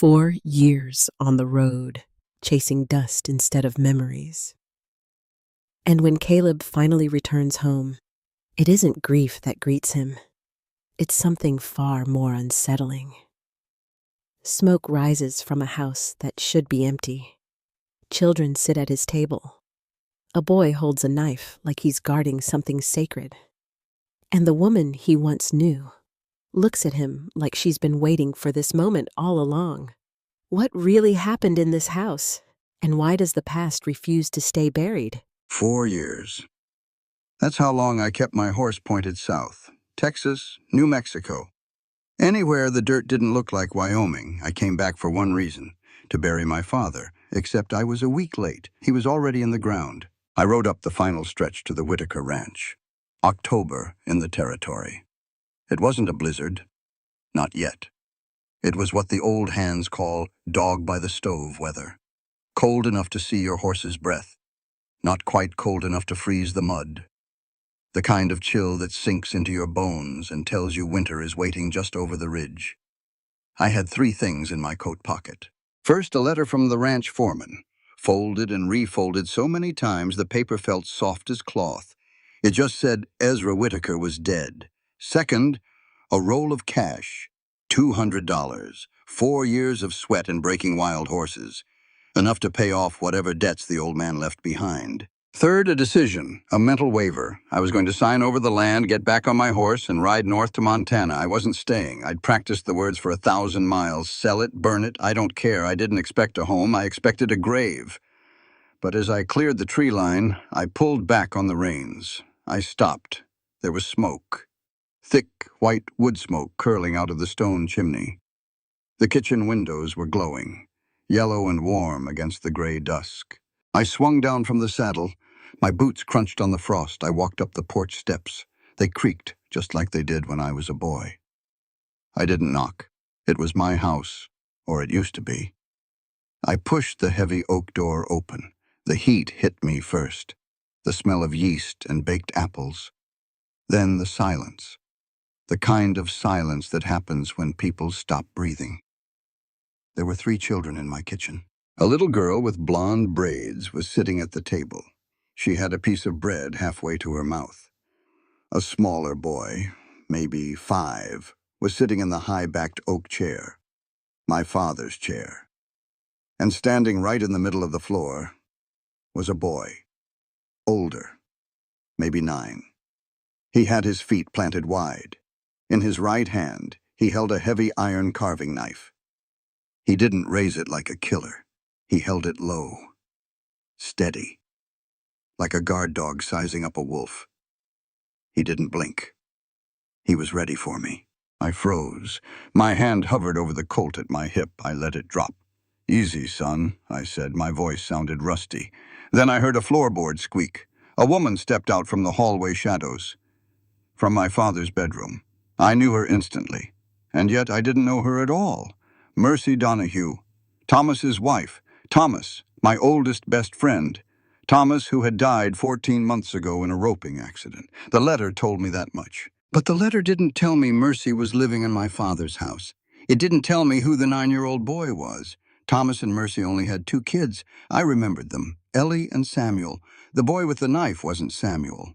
4 years on the road, chasing dust instead of memories. And when Caleb finally returns home, it isn't grief that greets him. It's something far more unsettling. Smoke rises from a house that should be empty. Children sit at his table. A boy holds a knife like he's guarding something sacred. And the woman he once knew looks at him like she's been waiting for this moment all along. What really happened in this house? And why does the past refuse to stay buried? 4 years. That's how long I kept my horse pointed south. Texas, New Mexico. Anywhere the dirt didn't look like Wyoming, I came back for one reason, to bury my father, except I was a week late. He was already in the ground. I rode up the final stretch to the Whitaker Ranch. October in the territory. It wasn't a blizzard. Not yet. It was what the old hands call dog by the stove weather. Cold enough to see your horse's breath. Not quite cold enough to freeze the mud. The kind of chill that sinks into your bones and tells you winter is waiting just over the ridge. I had 3 things in my coat pocket. First, a letter from the ranch foreman, folded and refolded so many times the paper felt soft as cloth. It just said Ezra Whitaker was dead. Second, a roll of cash, $200, 4 years of sweat and breaking wild horses, enough to pay off whatever debts the old man left behind. Third, a decision, a mental waiver. I was going to sign over the land, get back on my horse, and ride north to Montana. I wasn't staying. I'd practiced the words for 1,000 miles. Sell it, burn it, I don't care. I didn't expect a home. I expected a grave. But as I cleared the tree line, I pulled back on the reins. I stopped. There was smoke. Thick, white wood smoke curling out of the stone chimney. The kitchen windows were glowing, yellow and warm against the gray dusk. I swung down from the saddle. My boots crunched on the frost. I walked up the porch steps. They creaked, just like they did when I was a boy. I didn't knock. It was my house, or it used to be. I pushed the heavy oak door open. The heat hit me first. The smell of yeast and baked apples. Then the silence. The kind of silence that happens when people stop breathing. There were 3 children in my kitchen. A little girl with blonde braids was sitting at the table. She had a piece of bread halfway to her mouth. A smaller boy, maybe 5, was sitting in the high-backed oak chair, my father's chair. And standing right in the middle of the floor was a boy, older, maybe 9. He had his feet planted wide. In his right hand, he held a heavy iron carving knife. He didn't raise it like a killer. He held it low, steady, like a guard dog sizing up a wolf. He didn't blink. He was ready for me. I froze. My hand hovered over the Colt at my hip. I let it drop. "Easy, son," I said. My voice sounded rusty. Then I heard a floorboard squeak. A woman stepped out from the hallway shadows. From my father's bedroom. I knew her instantly. And yet I didn't know her at all. Mercy Donahue. Thomas's wife. Thomas, my oldest best friend. Thomas, who had died 14 months ago in a roping accident. The letter told me that much. But the letter didn't tell me Mercy was living in my father's house. It didn't tell me who the 9-year-old boy was. Thomas and Mercy only had 2 kids. I remembered them, Ellie and Samuel. The boy with the knife wasn't Samuel.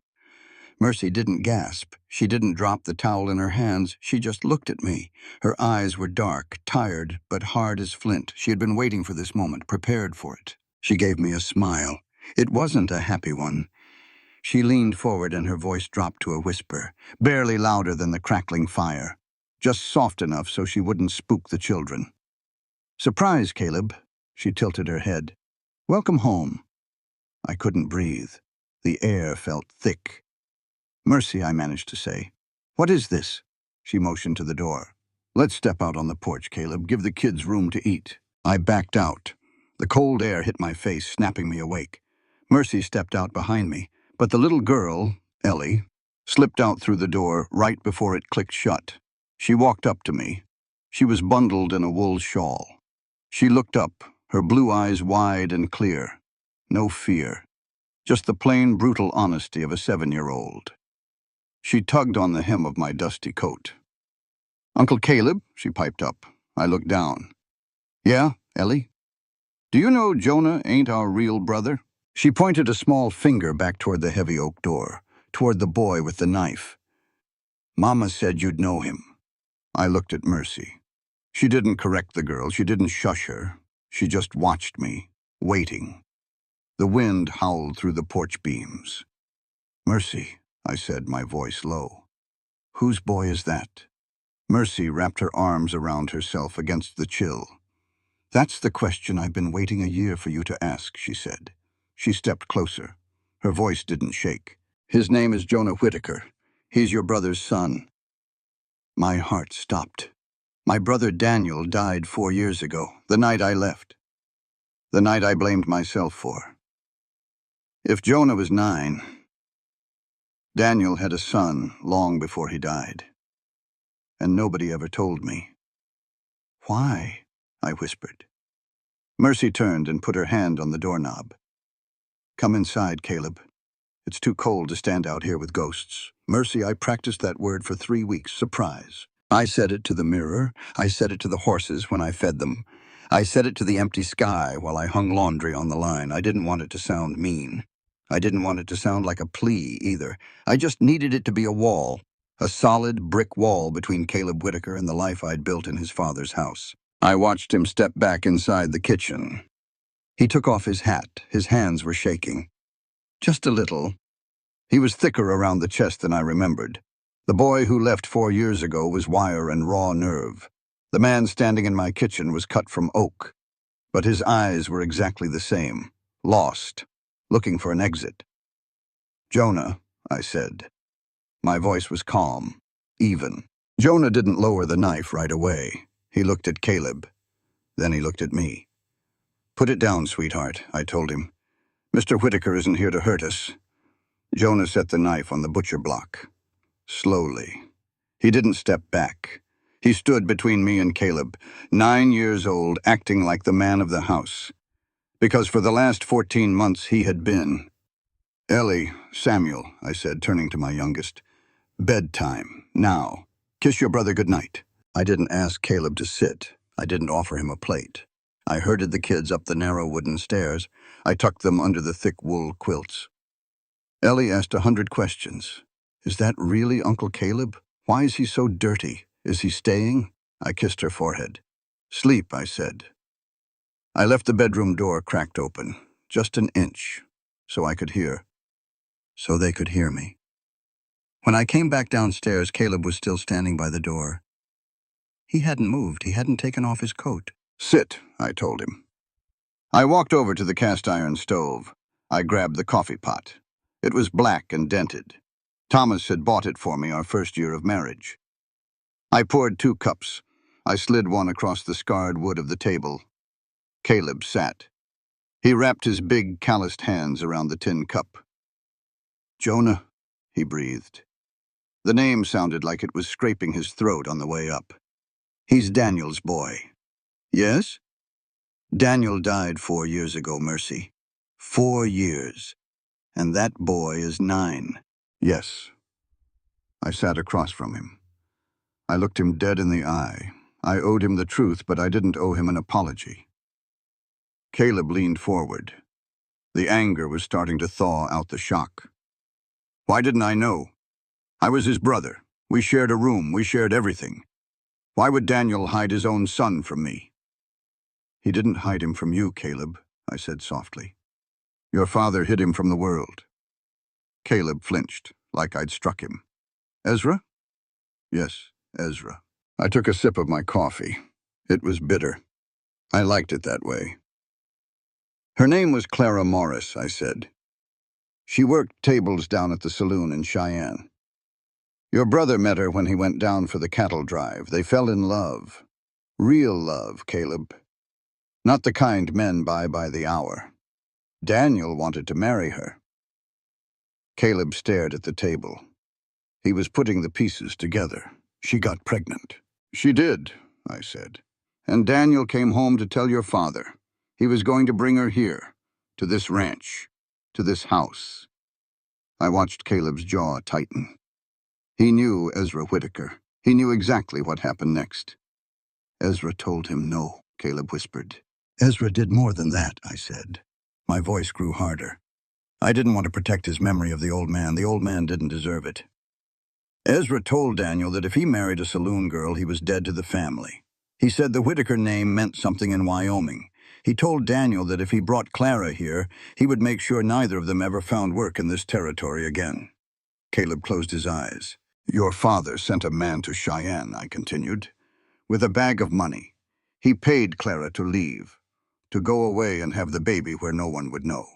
Mercy didn't gasp. She didn't drop the towel in her hands. She just looked at me. Her eyes were dark, tired, but hard as flint. She had been waiting for this moment, prepared for it. She gave me a smile. It wasn't a happy one. She leaned forward and her voice dropped to a whisper, barely louder than the crackling fire, just soft enough so she wouldn't spook the children. "Surprise, Caleb." She tilted her head. "Welcome home." I couldn't breathe. The air felt thick. "Mercy," I managed to say. "What is this?" She motioned to the door. "Let's step out on the porch, Caleb. Give the kids room to eat." I backed out. The cold air hit my face, snapping me awake. Mercy stepped out behind me, but the little girl, Ellie, slipped out through the door right before it clicked shut. She walked up to me. She was bundled in a wool shawl. She looked up, her blue eyes wide and clear. No fear, just the plain, brutal honesty of a 7-year-old. She tugged on the hem of my dusty coat. "Uncle Caleb," she piped up. I looked down. Yeah, Ellie? Do you know Jonah ain't our real brother? She pointed a small finger back toward the heavy oak door, toward the boy with the knife. Mama said you'd know him. I looked at Mercy. She didn't correct the girl, she didn't shush her. She just watched me, waiting. The wind howled through the porch beams. Mercy, I said, my voice low. Whose boy is that? Mercy wrapped her arms around herself against the chill. That's the question I've been waiting a year for you to ask, she said. She stepped closer. Her voice didn't shake. His name is Jonah Whitaker. He's your brother's son. My heart stopped. My brother Daniel died 4 years ago, the night I left. The night I blamed myself for. If Jonah was 9, Daniel had a son long before he died. And nobody ever told me. Why? I whispered. Mercy turned and put her hand on the doorknob. Come inside, Caleb. It's too cold to stand out here with ghosts. Mercy, I practiced that word for 3 weeks. Surprise. I said it to the mirror. I said it to the horses when I fed them. I said it to the empty sky while I hung laundry on the line. I didn't want it to sound mean. I didn't want it to sound like a plea, either. I just needed it to be a wall. A solid brick wall between Caleb Whitaker and the life I'd built in his father's house. I watched him step back inside the kitchen. He took off his hat. His hands were shaking. Just a little. He was thicker around the chest than I remembered. The boy who left 4 years ago was wire and raw nerve. The man standing in my kitchen was cut from oak. But his eyes were exactly the same. Lost. Looking for an exit. Jonah, I said. My voice was calm. Even. Jonah didn't lower the knife right away. He looked at Caleb. Then he looked at me. Put it down, sweetheart, I told him. Mr. Whitaker isn't here to hurt us. Jonah set the knife on the butcher block. Slowly. He didn't step back. He stood between me and Caleb, 9 years old, acting like the man of the house. Because for the last 14 months he had been. Ellie, Samuel, I said, turning to my youngest. Bedtime, now. Kiss your brother goodnight. I didn't ask Caleb to sit. I didn't offer him a plate. I herded the kids up the narrow wooden stairs. I tucked them under the thick wool quilts. Ellie asked 100 questions. Is that really Uncle Caleb? Why is he so dirty? Is he staying? I kissed her forehead. Sleep, I said. I left the bedroom door cracked open, just an inch, so I could hear. So they could hear me. When I came back downstairs, Caleb was still standing by the door. He hadn't moved. He hadn't taken off his coat. Sit, I told him. I walked over to the cast-iron stove. I grabbed the coffee pot. It was black and dented. Thomas had bought it for me our first year of marriage. I poured 2 cups. I slid one across the scarred wood of the table. Caleb sat. He wrapped his big, calloused hands around the tin cup. Jonah, he breathed. The name sounded like it was scraping his throat on the way up. He's Daniel's boy. Yes? Daniel died 4 years ago, Mercy. 4 years. And that boy is 9. Yes. I sat across from him. I looked him dead in the eye. I owed him the truth, but I didn't owe him an apology. Caleb leaned forward. The anger was starting to thaw out the shock. Why didn't I know? I was his brother. We shared a room. We shared everything. Why would Daniel hide his own son from me? He didn't hide him from you, Caleb, I said softly. Your father hid him from the world. Caleb flinched, like I'd struck him. Ezra? Yes, Ezra. I took a sip of my coffee. It was bitter. I liked it that way. Her name was Clara Morris, I said. She worked tables down at the saloon in Cheyenne. Your brother met her when he went down for the cattle drive. They fell in love. Real love, Caleb. Not the kind men buy by the hour. Daniel wanted to marry her. Caleb stared at the table. He was putting the pieces together. She got pregnant. She did, I said. And Daniel came home to tell your father. He was going to bring her here, to this ranch, to this house. I watched Caleb's jaw tighten. He knew Ezra Whitaker. He knew exactly what happened next. Ezra told him no. Caleb whispered. Ezra did more than that, I said. My voice grew harder. I didn't want to protect his memory of the old man. The old man didn't deserve it. Ezra told Daniel that if he married a saloon girl, he was dead to the family. He said the Whitaker name meant something in Wyoming. He told Daniel that if he brought Clara here, he would make sure neither of them ever found work in this territory again. Caleb closed his eyes. Your father sent a man to Cheyenne, I continued, with a bag of money. He paid Clara to leave, to go away and have the baby where no one would know.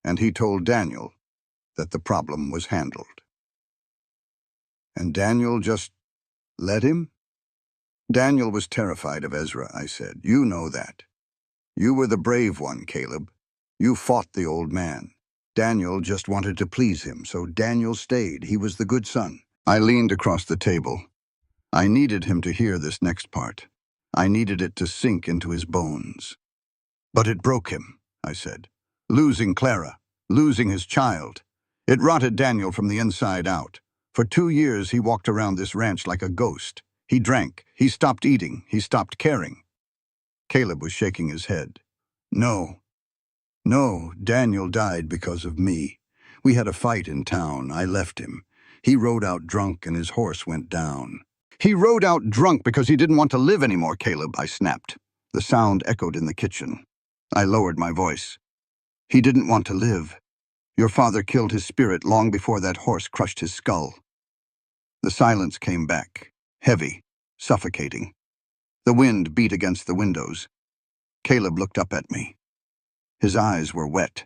And he told Daniel that the problem was handled. And Daniel just let him? Daniel was terrified of Ezra, I said. You know that. You were the brave one, Caleb. You fought the old man. Daniel just wanted to please him, so Daniel stayed. He was the good son. I leaned across the table. I needed him to hear this next part. I needed it to sink into his bones. But it broke him, I said. Losing Clara, losing his child. It rotted Daniel from the inside out. For 2 years he walked around this ranch like a ghost. He drank, he stopped eating, he stopped caring. Caleb was shaking his head. No, Daniel died because of me. We had a fight in town. I left him. He rode out drunk and his horse went down. He rode out drunk because he didn't want to live anymore, Caleb, I snapped. The sound echoed in the kitchen. I lowered my voice. He didn't want to live. Your father killed his spirit long before that horse crushed his skull. The silence came back, heavy, suffocating. The wind beat against the windows. Caleb looked up at me. His eyes were wet.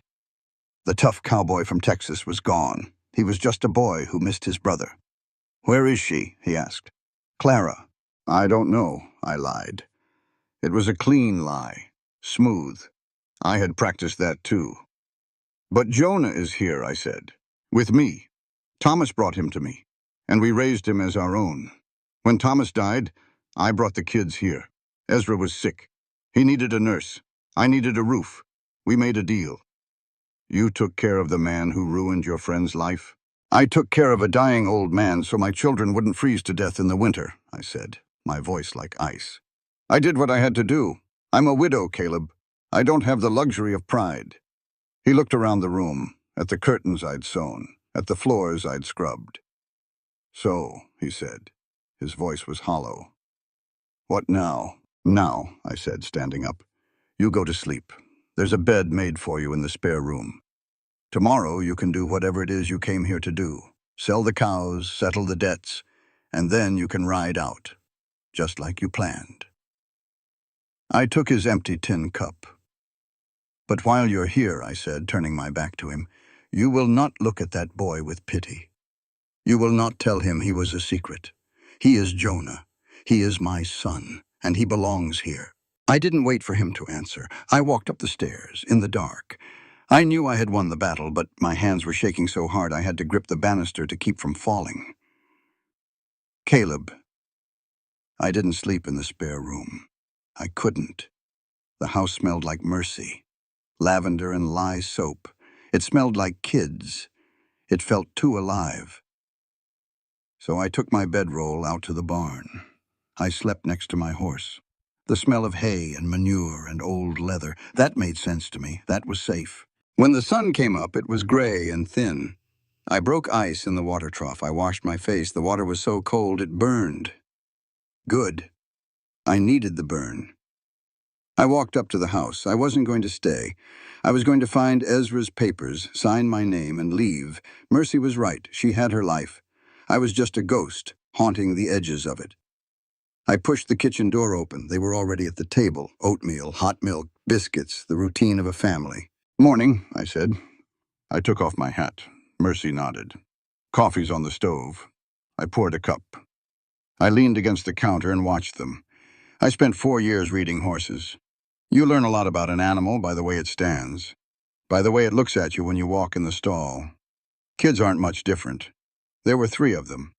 The tough cowboy from Texas was gone. He was just a boy who missed his brother. Where is she? He asked. Clara. I don't know, I lied. It was a clean lie, smooth. I had practiced that too. But Jonah is here, I said. With me. Thomas brought him to me, and we raised him as our own. When Thomas died, I brought the kids here. Ezra was sick. He needed a nurse. I needed a roof. We made a deal. You took care of the man who ruined your friend's life? I took care of a dying old man so my children wouldn't freeze to death in the winter, I said, my voice like ice. I did what I had to do. I'm a widow, Caleb. I don't have the luxury of pride. He looked around the room, at the curtains I'd sewn, at the floors I'd scrubbed. So, he said. His voice was hollow. What now? Now, I said, standing up. You go to sleep. There's a bed made for you in the spare room. Tomorrow you can do whatever it is you came here to do. Sell the cows, settle the debts, and then you can ride out, just like you planned. I took his empty tin cup. But while you're here, I said, turning my back to him, you will not look at that boy with pity. You will not tell him he was a secret. He is Jonah. He is my son, and he belongs here. I didn't wait for him to answer. I walked up the stairs, in the dark. I knew I had won the battle, but my hands were shaking so hard I had to grip the banister to keep from falling. Caleb. I didn't sleep in the spare room. I couldn't. The house smelled like mercy. Lavender and lye soap. It smelled like kids. It felt too alive. So I took my bedroll out to the barn. I slept next to my horse. The smell of hay and manure and old leather, that made sense to me. That was safe. When the sun came up, it was gray and thin. I broke ice in the water trough. I washed my face. The water was so cold it burned. Good. I needed the burn. I walked up to the house. I wasn't going to stay. I was going to find Ezra's papers, sign my name, and leave. Mercy was right. She had her life. I was just a ghost, haunting the edges of it. I pushed the kitchen door open. They were already at the table. Oatmeal, hot milk, biscuits, the routine of a family. Morning, I said. I took off my hat. Mercy nodded. Coffee's on the stove. I poured a cup. I leaned against the counter and watched them. I spent 4 years reading horses. You learn a lot about an animal by the way it stands, by the way it looks at you when you walk in the stall. Kids aren't much different. There were 3 of them,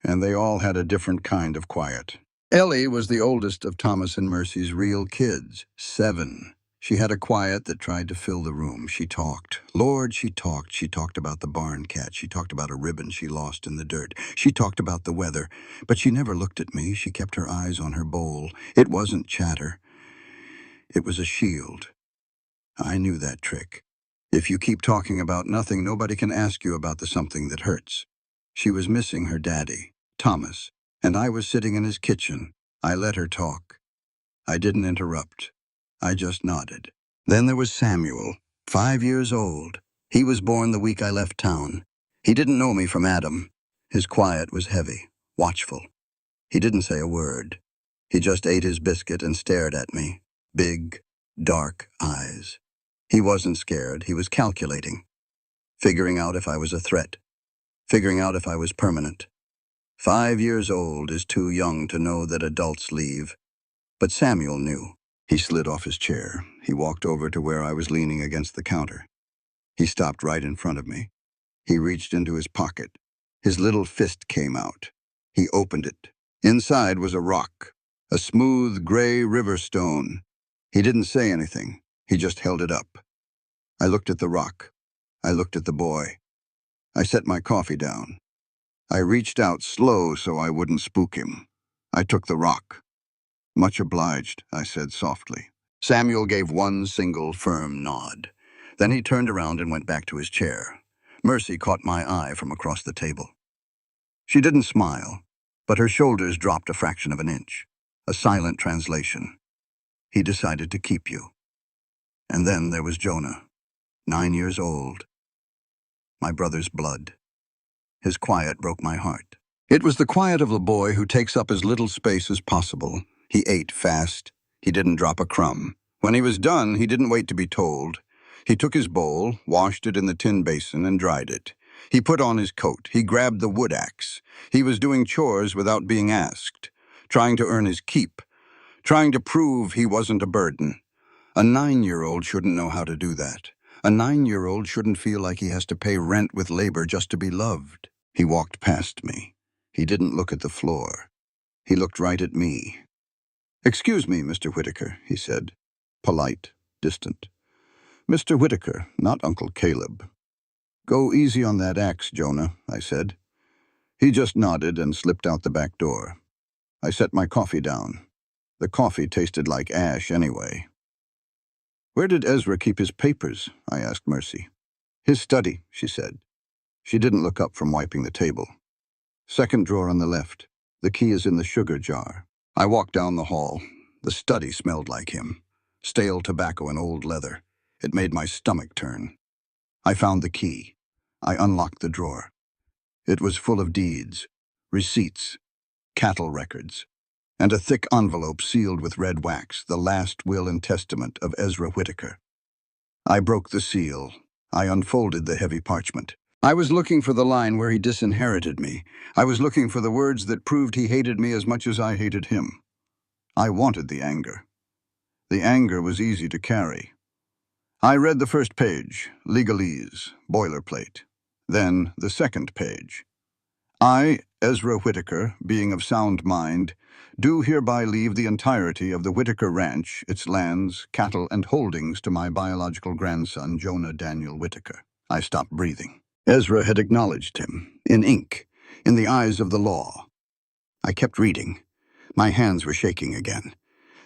and they all had a different kind of quiet. Ellie was the oldest of Thomas and Mercy's real kids, 7. She had a quiet that tried to fill the room. She talked. Lord, she talked. She talked about the barn cat. She talked about a ribbon she lost in the dirt. She talked about the weather. But she never looked at me. She kept her eyes on her bowl. It wasn't chatter. It was a shield. I knew that trick. If you keep talking about nothing, nobody can ask you about the something that hurts. She was missing her daddy, Thomas, and I was sitting in his kitchen. I let her talk. I didn't interrupt. I just nodded. Then there was Samuel, 5 years old. He was born the week I left town. He didn't know me from Adam. His quiet was heavy, watchful. He didn't say a word. He just ate his biscuit and stared at me. Big, dark eyes. He wasn't scared. He was calculating. Figuring out if I was a threat. Figuring out if I was permanent. 5 years old is too young to know that adults leave. But Samuel knew. He slid off his chair. He walked over to where I was leaning against the counter. He stopped right in front of me. He reached into his pocket. His little fist came out. He opened it. Inside was a rock, a smooth gray river stone. He didn't say anything. He just held it up. I looked at the rock. I looked at the boy. I set my coffee down. I reached out slow so I wouldn't spook him. I took the rock. "Much obliged," I said softly. Samuel gave one single firm nod. Then he turned around and went back to his chair. Mercy caught my eye from across the table. She didn't smile, but her shoulders dropped a fraction of an inch. A silent translation. "He decided to keep you." And then there was Jonah, 9 years old. My brother's blood. His quiet broke my heart. It was the quiet of a boy who takes up as little space as possible. He ate fast. He didn't drop a crumb. When he was done, he didn't wait to be told. He took his bowl, washed it in the tin basin, and dried it. He put on his coat. He grabbed the wood axe. He was doing chores without being asked, trying to earn his keep, trying to prove he wasn't a burden. A 9-year-old shouldn't know how to do that. A 9-year-old shouldn't feel like he has to pay rent with labor just to be loved. He walked past me. He didn't look at the floor. He looked right at me. "Excuse me, Mr. Whitaker," he said. Polite, distant. "Mr. Whitaker, not Uncle Caleb." "Go easy on that axe, Jonah," I said. He just nodded and slipped out the back door. I set my coffee down. The coffee tasted like ash anyway. "Where did Ezra keep his papers?" I asked Mercy. "His study," she said. She didn't look up from wiping the table. "Second drawer on the left. The key is in the sugar jar." I walked down the hall. The study smelled like him. Stale tobacco and old leather. It made my stomach turn. I found the key. I unlocked the drawer. It was full of deeds, receipts, cattle records, and a thick envelope sealed with red wax, the last will and testament of Ezra Whitaker. I broke the seal. I unfolded the heavy parchment. I was looking for the line where he disinherited me. I was looking for the words that proved he hated me as much as I hated him. I wanted the anger. The anger was easy to carry. I read the first page, legalese, boilerplate. Then the second page. "I, Ezra Whitaker, being of sound mind, do hereby leave the entirety of the Whitaker Ranch, its lands, cattle, and holdings to my biological grandson, Jonah Daniel Whitaker." I stopped breathing. Ezra had acknowledged him, in ink, in the eyes of the law. I kept reading. My hands were shaking again.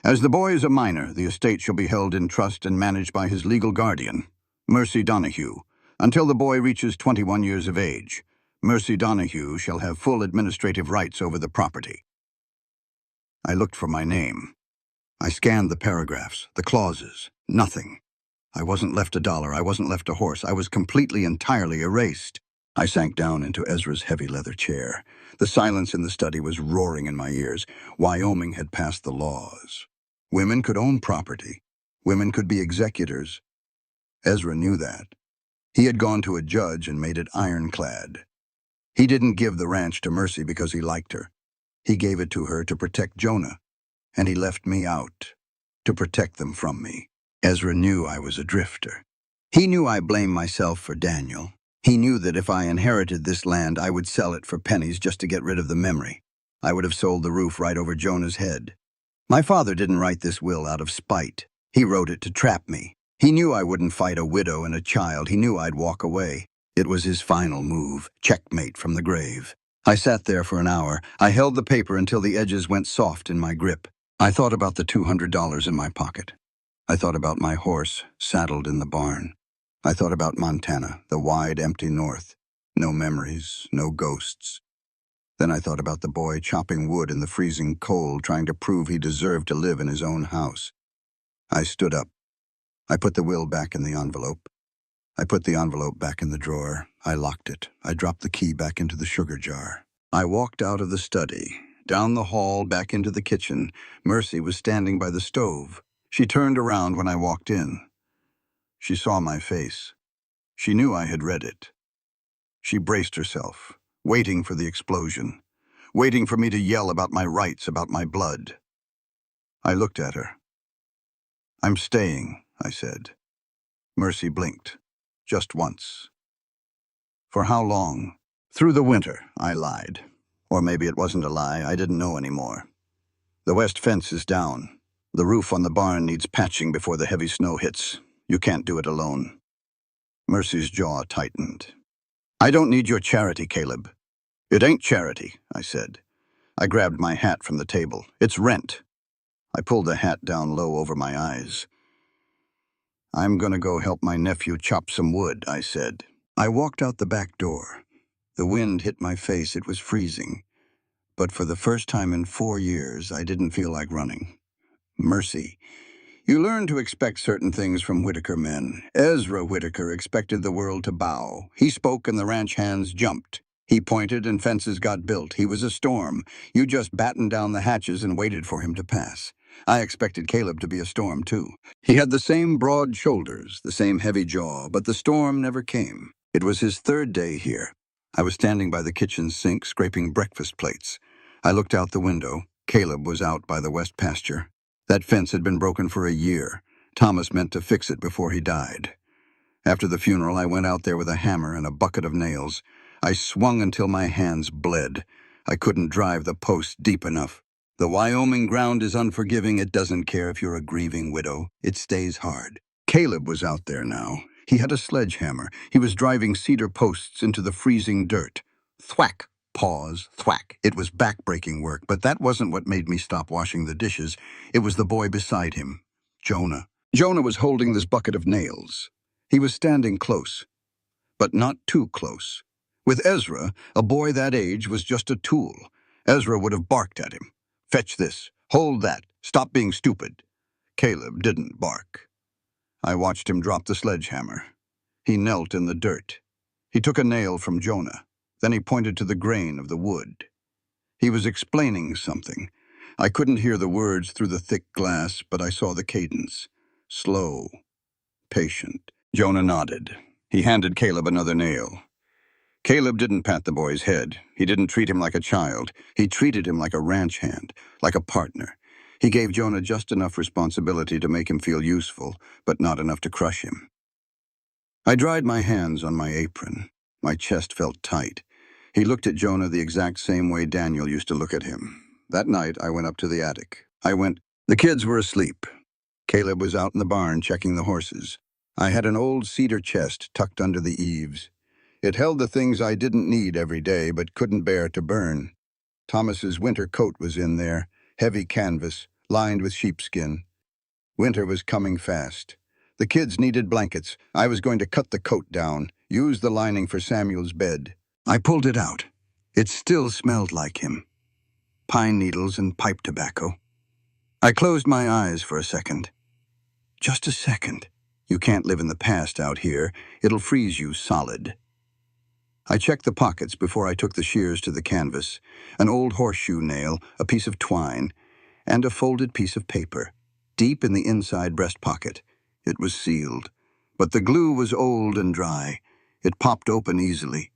"As the boy is a minor, the estate shall be held in trust and managed by his legal guardian, Mercy Donahue, until the boy reaches 21 years of age. Mercy Donahue shall have full administrative rights over the property." I looked for my name. I scanned the paragraphs, the clauses. Nothing. I wasn't left a dollar. I wasn't left a horse. I was completely, entirely erased. I sank down into Ezra's heavy leather chair. The silence in the study was roaring in my ears. Wyoming had passed the laws. Women could own property. Women could be executors. Ezra knew that. He had gone to a judge and made it ironclad. He didn't give the ranch to Mercy because he liked her. He gave it to her to protect Jonah, and he left me out, to protect them from me. Ezra knew I was a drifter. He knew I blamed myself for Daniel. He knew that if I inherited this land, I would sell it for pennies just to get rid of the memory. I would have sold the roof right over Jonah's head. My father didn't write this will out of spite. He wrote it to trap me. He knew I wouldn't fight a widow and a child. He knew I'd walk away. It was his final move, checkmate from the grave. I sat there for an hour. I held the paper until the edges went soft in my grip. I thought about the $200 in my pocket. I thought about my horse saddled in the barn. I thought about Montana, the wide, empty north. No memories, no ghosts. Then I thought about the boy chopping wood in the freezing cold, trying to prove he deserved to live in his own house. I stood up. I put the will back in the envelope. I put the envelope back in the drawer. I locked it. I dropped the key back into the sugar jar. I walked out of the study, down the hall, back into the kitchen. Mercy was standing by the stove. She turned around when I walked in. She saw my face. She knew I had read it. She braced herself, waiting for the explosion, waiting for me to yell about my rights, about my blood. I looked at her. "I'm staying," I said. Mercy blinked. Just once. "For how long?" "Through the winter," I lied. Or maybe it wasn't a lie, I didn't know anymore. "The west fence is down. The roof on the barn needs patching before the heavy snow hits. You can't do it alone." Mercy's jaw tightened. "I don't need your charity, Caleb." "It ain't charity," I said. I grabbed my hat from the table. "It's rent." I pulled the hat down low over my eyes. "I'm gonna go help my nephew chop some wood," I said. I walked out the back door. The wind hit my face. It was freezing. But for the first time in 4 years, I didn't feel like running. Mercy. You learn to expect certain things from Whitaker men. Ezra Whitaker expected the world to bow. He spoke and the ranch hands jumped. He pointed and fences got built. He was a storm. You just battened down the hatches and waited for him to pass. I expected Caleb to be a storm, too. He had the same broad shoulders, the same heavy jaw, but the storm never came. It was his 3rd day here. I was standing by the kitchen sink, scraping breakfast plates. I looked out the window. Caleb was out by the west pasture. That fence had been broken for a year. Thomas meant to fix it before he died. After the funeral, I went out there with a hammer and a bucket of nails. I swung until my hands bled. I couldn't drive the post deep enough. The Wyoming ground is unforgiving. It doesn't care if you're a grieving widow. It stays hard. Caleb was out there now. He had a sledgehammer. He was driving cedar posts into the freezing dirt. Thwack. Pause. Thwack. It was back-breaking work, but that wasn't what made me stop washing the dishes. It was the boy beside him, Jonah. Jonah was holding this bucket of nails. He was standing close, but not too close. With Ezra, a boy that age was just a tool. Ezra would have barked at him. "Fetch this. Hold that. Stop being stupid." Caleb didn't bark. I watched him drop the sledgehammer. He knelt in the dirt. He took a nail from Jonah. Then he pointed to the grain of the wood. He was explaining something. I couldn't hear the words through the thick glass, but I saw the cadence. Slow. Patient. Jonah nodded. He handed Caleb another nail. Caleb didn't pat the boy's head. He didn't treat him like a child. He treated him like a ranch hand, like a partner. He gave Jonah just enough responsibility to make him feel useful, but not enough to crush him. I dried my hands on my apron. My chest felt tight. He looked at Jonah the exact same way Daniel used to look at him. That night, I went up to the attic. The kids were asleep. Caleb was out in the barn checking the horses. I had an old cedar chest tucked under the eaves. It held the things I didn't need every day but couldn't bear to burn. Thomas's winter coat was in there, heavy canvas, lined with sheepskin. Winter was coming fast. The kids needed blankets. I was going to cut the coat down, use the lining for Samuel's bed. I pulled it out. It still smelled like him. Pine needles and pipe tobacco. I closed my eyes for a second. Just a second. You can't live in the past out here. It'll freeze you solid. I checked the pockets before I took the shears to the canvas. An old horseshoe nail, a piece of twine, and a folded piece of paper. Deep in the inside breast pocket. It was sealed. But the glue was old and dry. It popped open easily.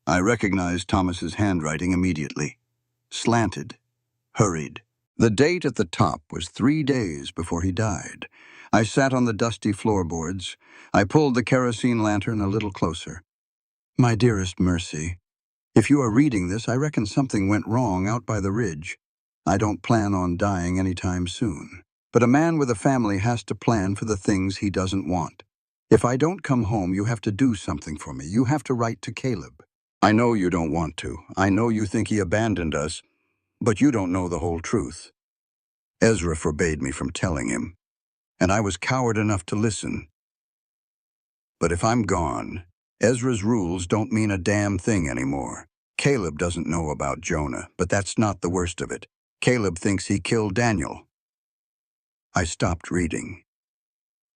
I recognized Thomas's handwriting immediately. Slanted. Hurried. The date at the top was 3 days before he died. I sat on the dusty floorboards. I pulled the kerosene lantern a little closer. My dearest Mercy, if you are reading this, I reckon something went wrong out by the ridge. I don't plan on dying anytime soon. But a man with a family has to plan for the things he doesn't want. If I don't come home, you have to do something for me. You have to write to Caleb. I know you don't want to. I know you think he abandoned us, but you don't know the whole truth. Ezra forbade me from telling him. and I was coward enough to listen. But if I'm gone, Ezra's rules don't mean a damn thing anymore. Caleb doesn't know about Jonah, but that's not the worst of it. Caleb thinks he killed Daniel. I stopped reading.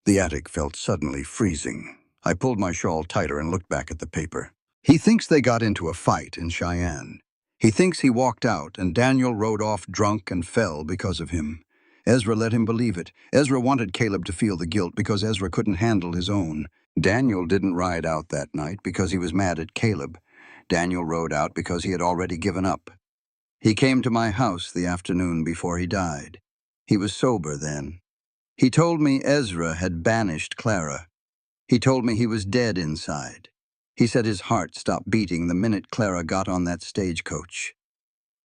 The attic felt suddenly freezing. I pulled my shawl tighter and looked back at the paper. He thinks they got into a fight in Cheyenne. He thinks he walked out and Daniel rode off drunk and fell because of him. Ezra let him believe it. Ezra wanted Caleb to feel the guilt because Ezra couldn't handle his own. Daniel didn't ride out that night because he was mad at Caleb. Daniel rode out because he had already given up. He came to my house the afternoon before he died. He was sober then. He told me Ezra had banished Clara. He told me he was dead inside. He said his heart stopped beating the minute Clara got on that stagecoach.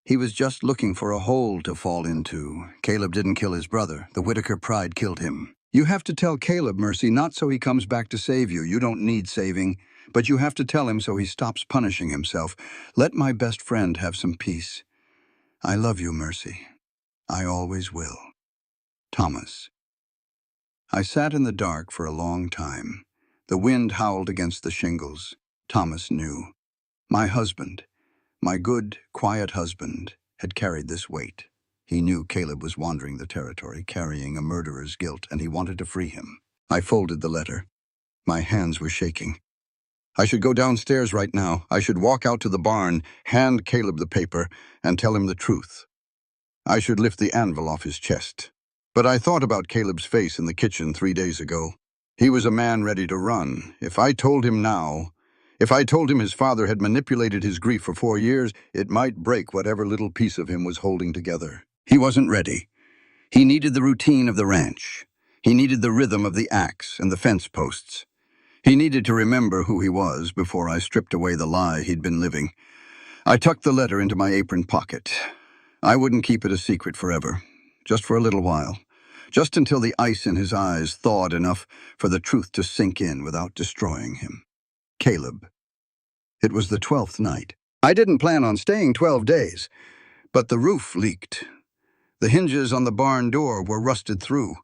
He was just looking for a hole to fall into. Caleb didn't kill his brother. The Whitaker pride killed him. You have to tell Caleb, Mercy, not so he comes back to save you. You don't need saving. But you have to tell him so he stops punishing himself. Let my best friend have some peace. I love you, Mercy. I always will. Thomas. I sat in the dark for a long time. The wind howled against the shingles. Thomas knew. My husband, my good, quiet husband, had carried this weight. He knew Caleb was wandering the territory, carrying a murderer's guilt, and he wanted to free him. I folded the letter. My hands were shaking. I should go downstairs right now. I should walk out to the barn, hand Caleb the paper, and tell him the truth. I should lift the anvil off his chest. But I thought about Caleb's face in the kitchen 3 days ago. He was a man ready to run. If I told him now, if I told him his father had manipulated his grief for 4 years, it might break whatever little piece of him was holding together. He wasn't ready. He needed the routine of the ranch. He needed the rhythm of the axe and the fence posts. He needed to remember who he was before I stripped away the lie he'd been living. I tucked the letter into my apron pocket. I wouldn't keep it a secret forever, just for a little while, just until the ice in his eyes thawed enough for the truth to sink in without destroying him. Caleb. It was the 12th night. I didn't plan on staying 12 days, but the roof leaked. The hinges on the barn door were rusted through.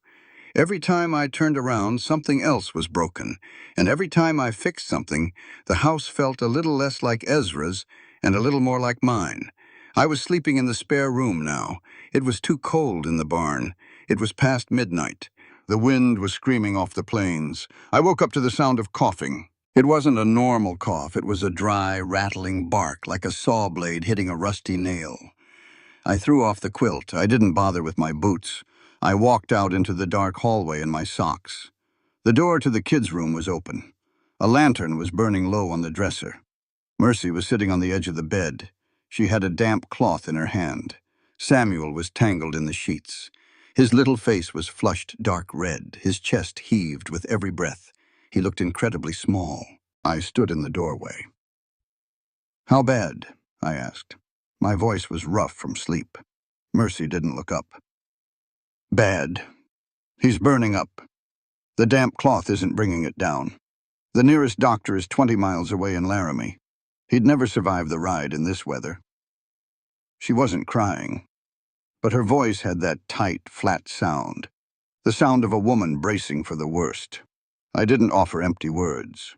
Every time I turned around, something else was broken, and every time I fixed something, the house felt a little less like Ezra's and a little more like mine. I was sleeping in the spare room now. It was too cold in the barn. It was past midnight. The wind was screaming off the plains. I woke up to the sound of coughing. It wasn't a normal cough. It was a dry, rattling bark, like a saw blade hitting a rusty nail. I threw off the quilt. I didn't bother with my boots. I walked out into the dark hallway in my socks. The door to the kids' room was open. A lantern was burning low on the dresser. Mercy was sitting on the edge of the bed. She had a damp cloth in her hand. Samuel was tangled in the sheets. His little face was flushed dark red. His chest heaved with every breath. He looked incredibly small. I stood in the doorway. "How bad?" I asked. My voice was rough from sleep. Mercy didn't look up. "Bad. He's burning up. The damp cloth isn't bringing it down. The nearest doctor is 20 miles away in Laramie. He'd never survive the ride in this weather." She wasn't crying, but her voice had that tight, flat sound, the sound of a woman bracing for the worst. I didn't offer empty words.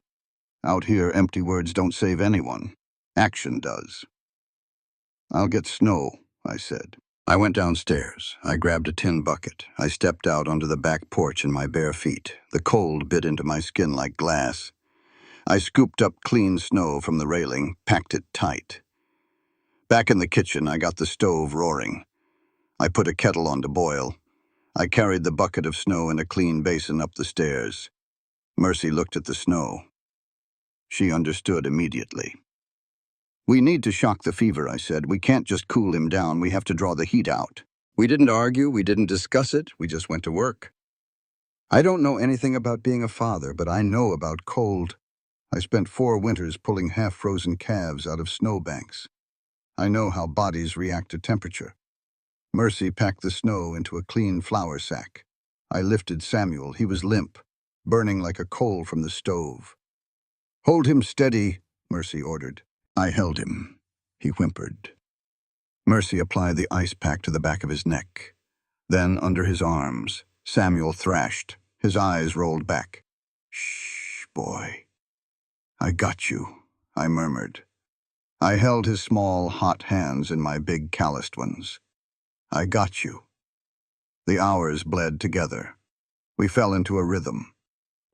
Out here, empty words don't save anyone. Action does. "I'll get snow," I said. I went downstairs. I grabbed a tin bucket. I stepped out onto the back porch in my bare feet. The cold bit into my skin like glass. I scooped up clean snow from the railing, packed it tight. Back in the kitchen, I got the stove roaring. I put a kettle on to boil. I carried the bucket of snow in a clean basin up the stairs. Mercy looked at the snow. She understood immediately. "We need to shock the fever," I said. "We can't just cool him down. We have to draw the heat out." We didn't argue. We didn't discuss it. We just went to work. I don't know anything about being a father, but I know about cold. I spent 4 winters pulling half-frozen calves out of snowbanks. I know how bodies react to temperature. Mercy packed the snow into a clean flour sack. I lifted Samuel. He was limp, burning like a coal from the stove. "Hold him steady," Mercy ordered. I held him. He whimpered. Mercy applied the ice pack to the back of his neck, then under his arms, Samuel thrashed. His eyes rolled back. "Shh, boy. I got you," I murmured. I held his small, hot hands in my big, calloused ones. "I got you." The hours bled together. We fell into a rhythm.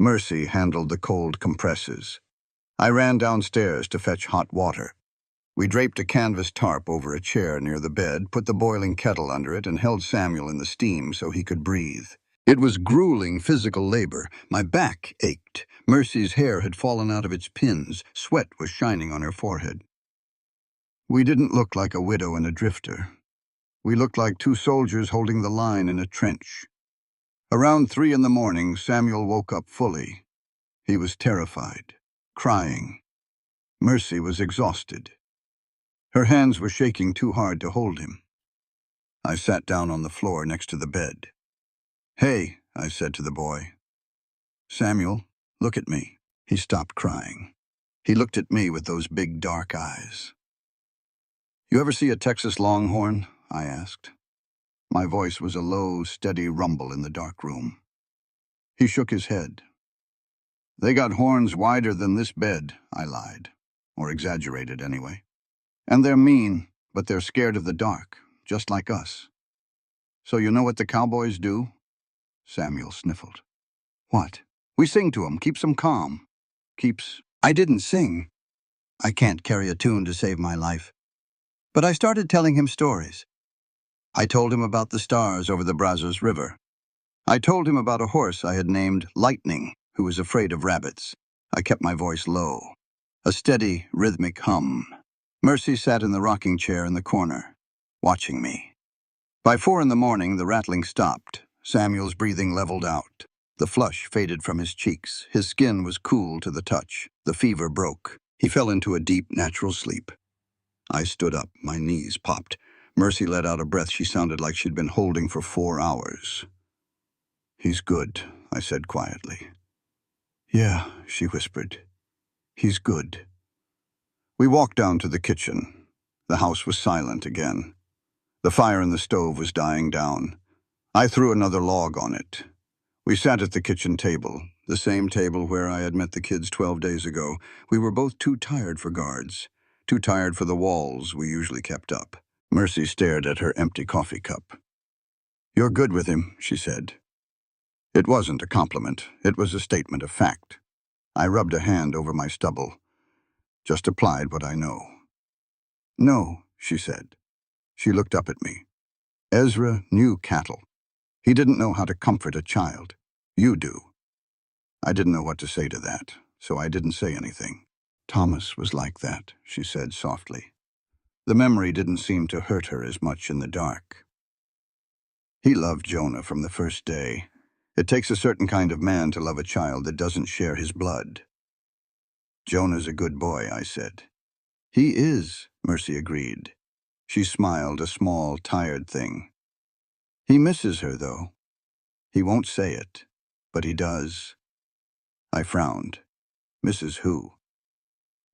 Mercy handled the cold compresses. I ran downstairs to fetch hot water. We draped a canvas tarp over a chair near the bed, put the boiling kettle under it, and held Samuel in the steam so he could breathe. It was grueling physical labor. My back ached. Mercy's hair had fallen out of its pins. Sweat was shining on her forehead. We didn't look like a widow and a drifter. We looked like two soldiers holding the line in a trench. Around 3 in the morning, Samuel woke up fully. He was terrified, crying. Mercy was exhausted. Her hands were shaking too hard to hold him. I sat down on the floor next to the bed. "Hey," I said to the boy. "Samuel, look at me." He stopped crying. He looked at me with those big dark eyes. "You ever see a Texas longhorn?" I asked. My voice was a low, steady rumble in the dark room. He shook his head. "They got horns wider than this bed," I lied. Or exaggerated, anyway. "And they're mean, but they're scared of the dark, just like us." "So you know what the cowboys do?" Samuel sniffled. "What?" "We sing to 'em, keeps 'em calm. Keeps—" I didn't sing. I can't carry a tune to save my life. But I started telling him stories. I told him about the stars over the Brazos River. I told him about a horse I had named Lightning, who was afraid of rabbits. I kept my voice low. A steady, rhythmic hum. Mercy sat in the rocking chair in the corner, watching me. By 4 in the morning, the rattling stopped. Samuel's breathing leveled out. The flush faded from his cheeks. His skin was cool to the touch. The fever broke. He fell into a deep, natural sleep. I stood up. My knees popped. Mercy let out a breath she sounded like she'd been holding for 4 hours. "He's good," I said quietly. "Yeah," she whispered. "He's good." We walked down to the kitchen. The house was silent again. The fire in the stove was dying down. I threw another log on it. We sat at the kitchen table, the same table where I had met the kids 12 days ago. We were both too tired for guards, too tired for the walls we usually kept up. Mercy stared at her empty coffee cup. "You're good with him," she said. It wasn't a compliment. It was a statement of fact. I rubbed a hand over my stubble. Just applied what I know. "No," she said. She looked up at me. "Ezra knew cattle. He didn't know how to comfort a child. You do." I didn't know what to say to that, so I didn't say anything. "Thomas was like that," she said softly. The memory didn't seem to hurt her as much in the dark. "He loved Jonah from the first day. It takes a certain kind of man to love a child that doesn't share his blood." "Jonah's a good boy," I said. "He is," Mercy agreed. She smiled, a small, tired thing. "He misses her, though. He won't say it, but he does." I frowned. "Misses who?"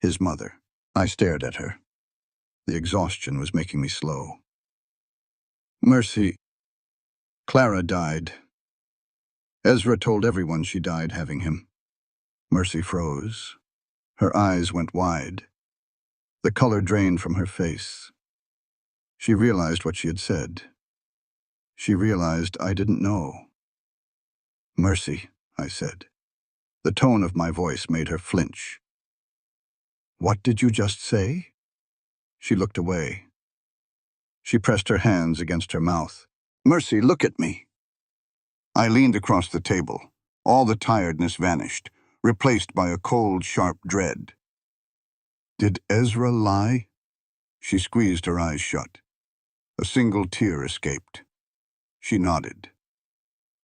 "His mother." I stared at her. The exhaustion was making me slow. "Mercy, Clara died. Ezra told everyone she died having him." Mercy froze. Her eyes went wide. The color drained from her face. She realized what she had said. She realized I didn't know. "Mercy," I said. The tone of my voice made her flinch. "What did you just say?" She looked away. She pressed her hands against her mouth. "Mercy, look at me." I leaned across the table. All the tiredness vanished, replaced by a cold, sharp dread. "Did Ezra lie?" She squeezed her eyes shut. A single tear escaped. She nodded.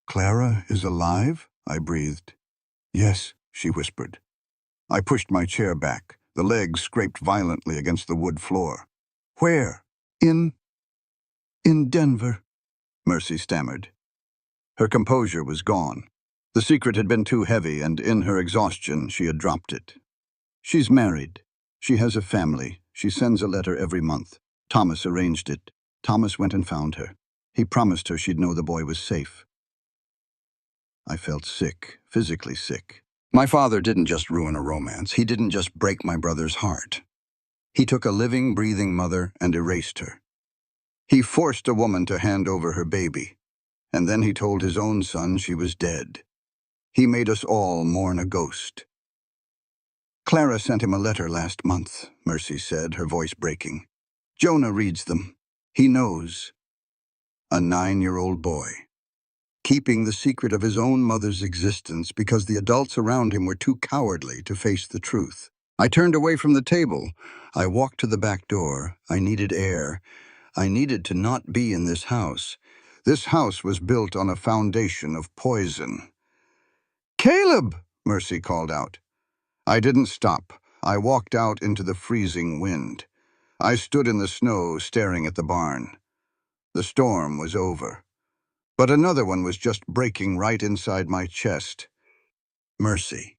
"Clara is alive?" I breathed. "Yes," she whispered. I pushed my chair back. The legs scraped violently against the wood floor. "Where?" In Denver," Mercy stammered. Her composure was gone. The secret had been too heavy, and in her exhaustion, she had dropped it. "She's married. She has a family. She sends a letter every month. Thomas arranged it. Thomas went and found her. He promised her she'd know the boy was safe." I felt sick, physically sick. My father didn't just ruin a romance. He didn't just break my brother's heart. He took a living, breathing mother and erased her. He forced a woman to hand over her baby, and then he told his own son she was dead. He made us all mourn a ghost. Clara sent him a letter last month, Mercy said, her voice breaking. Jonah reads them. He knows. A 9-year-old boy, keeping the secret of his own mother's existence because the adults around him were too cowardly to face the truth. I turned away from the table. I walked to the back door. I needed air. I needed to not be in this house. This house was built on a foundation of poison. "Caleb!" Mercy called out. I didn't stop. I walked out into the freezing wind. I stood in the snow staring at the barn. The storm was over. But another one was just breaking right inside my chest. Mercy.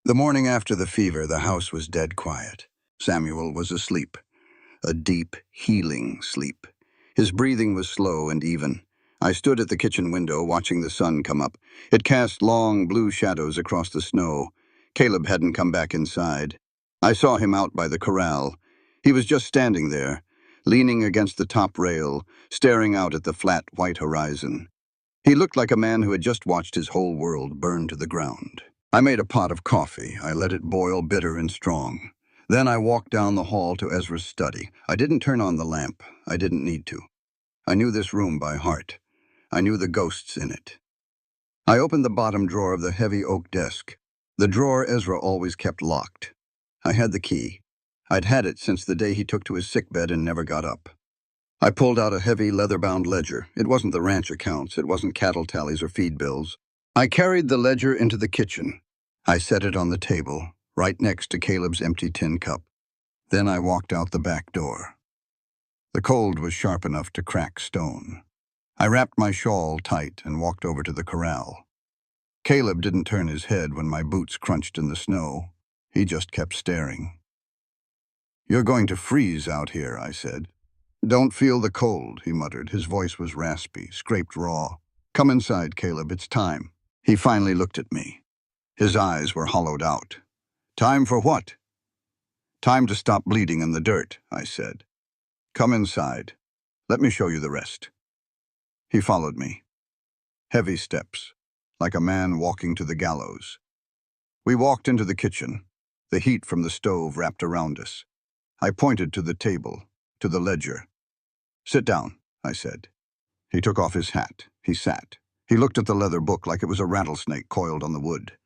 The morning after the fever, the house was dead quiet. Samuel was asleep. A deep, healing sleep. His breathing was slow and even. I stood at the kitchen window watching the sun come up. It cast long blue shadows across the snow. Caleb hadn't come back inside. I saw him out by the corral. He was just standing there, leaning against the top rail, staring out at the flat white horizon. He looked like a man who had just watched his whole world burn to the ground. I made a pot of coffee. I let it boil bitter and strong. Then I walked down the hall to Ezra's study. I didn't turn on the lamp. I didn't need to. I knew this room by heart. I knew the ghosts in it. I opened the bottom drawer of the heavy oak desk, the drawer Ezra always kept locked. I had the key. I'd had it since the day he took to his sickbed and never got up. I pulled out a heavy leather-bound ledger. It wasn't the ranch accounts. It wasn't cattle tallies or feed bills. I carried the ledger into the kitchen. I set it on the table, right next to Caleb's empty tin cup. Then I walked out the back door. The cold was sharp enough to crack stone. I wrapped my shawl tight and walked over to the corral. Caleb didn't turn his head when my boots crunched in the snow. He just kept staring. "You're going to freeze out here," I said. "Don't feel the cold," he muttered. His voice was raspy, scraped raw. "Come inside, Caleb. It's time." He finally looked at me. His eyes were hollowed out. "Time for what?" "Time to stop bleeding in the dirt," I said. "Come inside. Let me show you the rest." He followed me. Heavy steps, like a man walking to the gallows. We walked into the kitchen, the heat from the stove wrapped around us. I pointed to the table, to the ledger. "Sit down," I said. He took off his hat. He sat. He looked at the leather book like it was a rattlesnake coiled on the wood.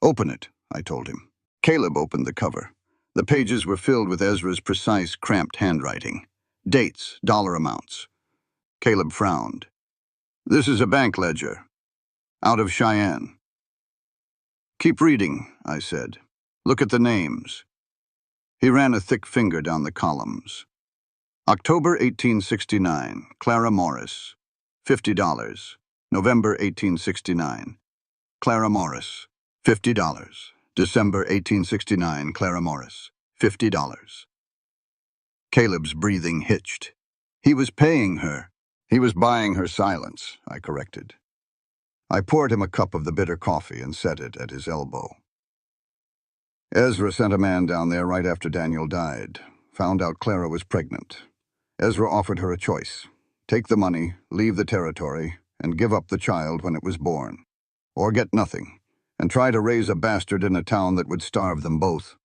"Open it," I told him. Caleb opened the cover. The pages were filled with Ezra's precise, cramped handwriting. Dates, dollar amounts. Caleb frowned. "This is a bank ledger. Out of Cheyenne." "Keep reading," I said. "Look at the names." He ran a thick finger down the columns. October 1869, Clara Morris, $50. November 1869, Clara Morris, $50. December 1869, Clara Morris, $50. Caleb's breathing hitched. He was paying her. He was buying her silence, I corrected. I poured him a cup of the bitter coffee and set it at his elbow. "Ezra sent a man down there right after Daniel died. Found out Clara was pregnant. Ezra offered her a choice. Take the money, leave the territory, and give up the child when it was born. Or get nothing, and try to raise a bastard in a town that would starve them both."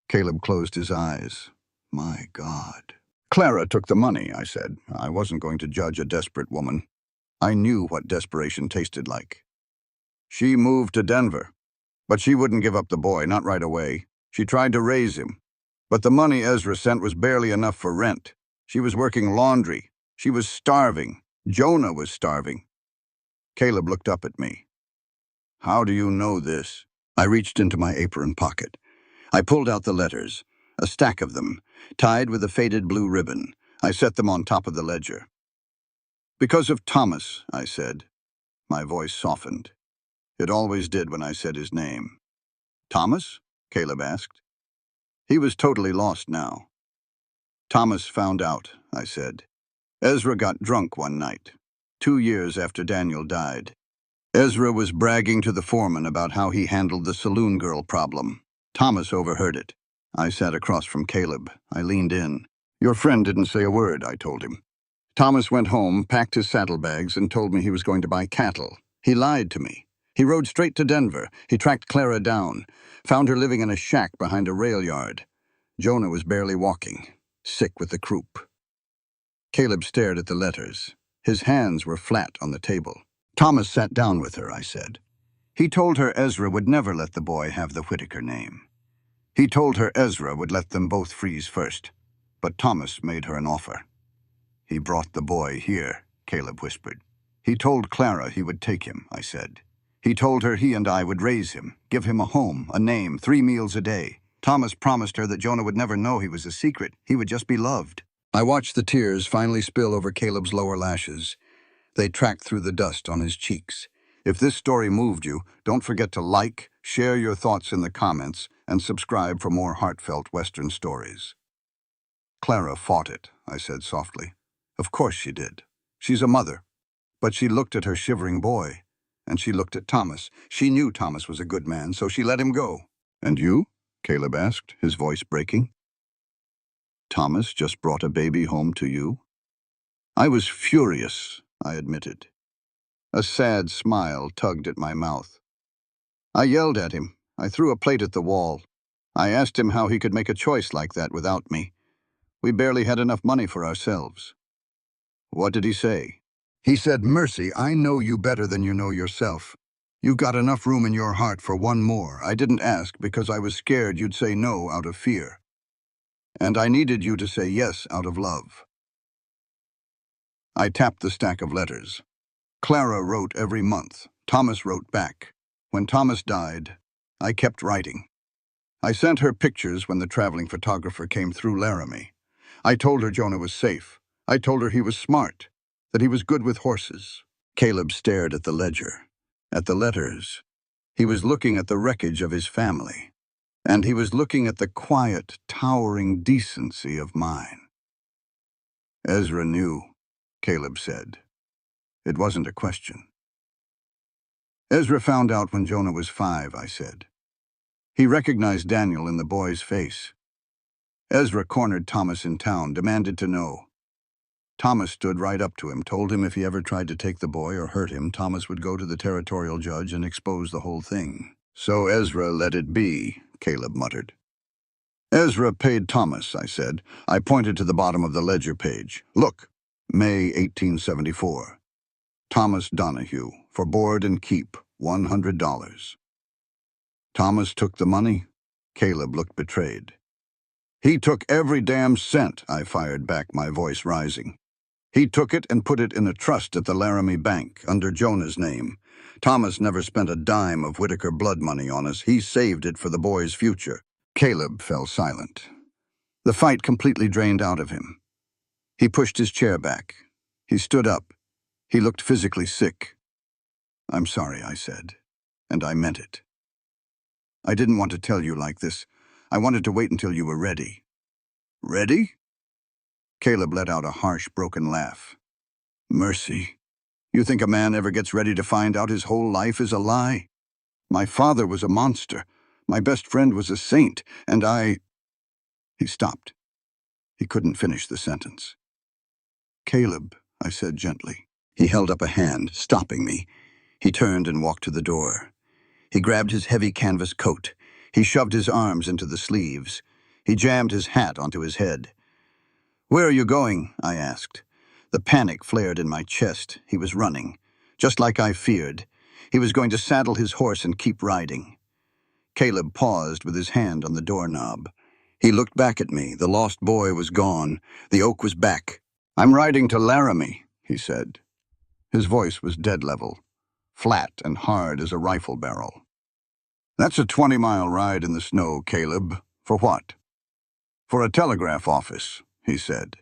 Caleb closed his eyes. My God. "Clara took the money," I said. I wasn't going to judge a desperate woman. I knew what desperation tasted like. "She moved to Denver. But she wouldn't give up the boy, not right away. She tried to raise him. But the money Ezra sent was barely enough for rent. She was working laundry. She was starving. Jonah was starving." Caleb looked up at me. "How do you know this?" I reached into my apron pocket. I pulled out the letters, a stack of them, tied with a faded blue ribbon. I set them on top of the ledger. "Because of Thomas," I said. My voice softened. It always did when I said his name. "Thomas?" Caleb asked. He was totally lost now. "Thomas found out," I said. "Ezra got drunk one night, 2 years after Daniel died. Ezra was bragging to the foreman about how he handled the saloon girl problem. Thomas overheard it. I sat across from Caleb. I leaned in. "Your friend didn't say a word," I told him. "Thomas went home, packed his saddlebags, and told me he was going to buy cattle. He lied to me. He rode straight to Denver. He tracked Clara down, found her living in a shack behind a rail yard. Jonah was barely walking, sick with the croup." Caleb stared at the letters. His hands were flat on the table. "Thomas sat down with her," I said. "He told her Ezra would never let the boy have the Whitaker name. He told her Ezra would let them both freeze first, but Thomas made her an offer." "He brought the boy here," Caleb whispered. "He told Clara he would take him," I said. "He told her he and I would raise him, give him a home, a name, 3 meals a day. Thomas promised her that Jonah would never know he was a secret. He would just be loved." I watched the tears finally spill over Caleb's lower lashes. They tracked through the dust on his cheeks. If this story moved you, don't forget to like, share your thoughts in the comments, and subscribe for more heartfelt Western stories. "Clara fought it," I said softly. "Of course she did. She's a mother. But she looked at her shivering boy, and she looked at Thomas. She knew Thomas was a good man, so she let him go." "And you?" Caleb asked, his voice breaking. "Thomas just brought a baby home to you?" "I was furious," I admitted. A sad smile tugged at my mouth. "I yelled at him. I threw a plate at the wall. I asked him how he could make a choice like that without me. We barely had enough money for ourselves." "What did he say?" "He said, 'Mercy, I know you better than you know yourself. You've got enough room in your heart for one more. I didn't ask because I was scared you'd say no out of fear. And I needed you to say yes out of love.'" I tapped the stack of letters. Clara wrote every month. Thomas wrote back. When Thomas died, I kept writing. I sent her pictures when the traveling photographer came through Laramie. I told her Jonah was safe. I told her he was smart, that he was good with horses. Caleb stared at the ledger, at the letters. He was looking at the wreckage of his family, and he was looking at the quiet, towering decency of mine. "Ezra knew," Caleb said. It wasn't a question. "Ezra found out when Jonah was 5, I said. He recognized Daniel in the boy's face. Ezra cornered Thomas in town, demanded to know. Thomas stood right up to him, told him if he ever tried to take the boy or hurt him, Thomas would go to the territorial judge and expose the whole thing. So Ezra let it be," Caleb muttered. "Ezra paid Thomas," I said. I pointed to the bottom of the ledger page. "Look, May 1874. Thomas Donahue, for board and keep, $100. "Thomas took the money?" Caleb looked betrayed. "He took every damn cent," I fired back, my voice rising. "He took it and put it in a trust at the Laramie Bank, under Jonah's name. Thomas never spent a dime of Whitaker blood money on us. He saved it for the boy's future." Caleb fell silent. The fight completely drained out of him. He pushed his chair back. He stood up. He looked physically sick. "I'm sorry," I said, and I meant it. "I didn't want to tell you like this. I wanted to wait until you were ready." "Ready?" Caleb let out a harsh, broken laugh. "Mercy. You think a man ever gets ready to find out his whole life is a lie? My father was a monster. My best friend was a saint, and I—" He stopped. He couldn't finish the sentence. "Caleb," I said gently. He held up a hand, stopping me. He turned and walked to the door. He grabbed his heavy canvas coat. He shoved his arms into the sleeves. He jammed his hat onto his head. "Where are you going?" I asked. The panic flared in my chest. He was running. Just like I feared. He was going to saddle his horse and keep riding. Caleb paused with his hand on the doorknob. He looked back at me. The lost boy was gone. The oak was back. "I'm riding to Laramie," he said. His voice was dead level, flat and hard as a rifle barrel. "That's a 20-mile ride in the snow, Caleb. For what?" "For a telegraph office," he said.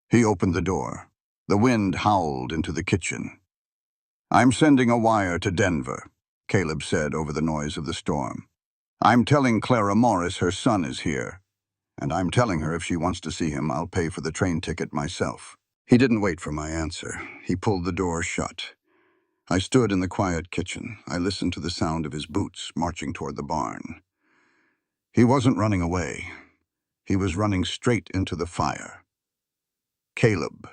He opened the door. The wind howled into the kitchen. "I'm sending a wire to Denver," Caleb said over the noise of the storm. "I'm telling Clara Morris her son is here. And I'm telling her if she wants to see him, I'll pay for the train ticket myself." He didn't wait for my answer. He pulled the door shut. I stood in the quiet kitchen. I listened to the sound of his boots marching toward the barn. He wasn't running away. He was running straight into the fire. Caleb.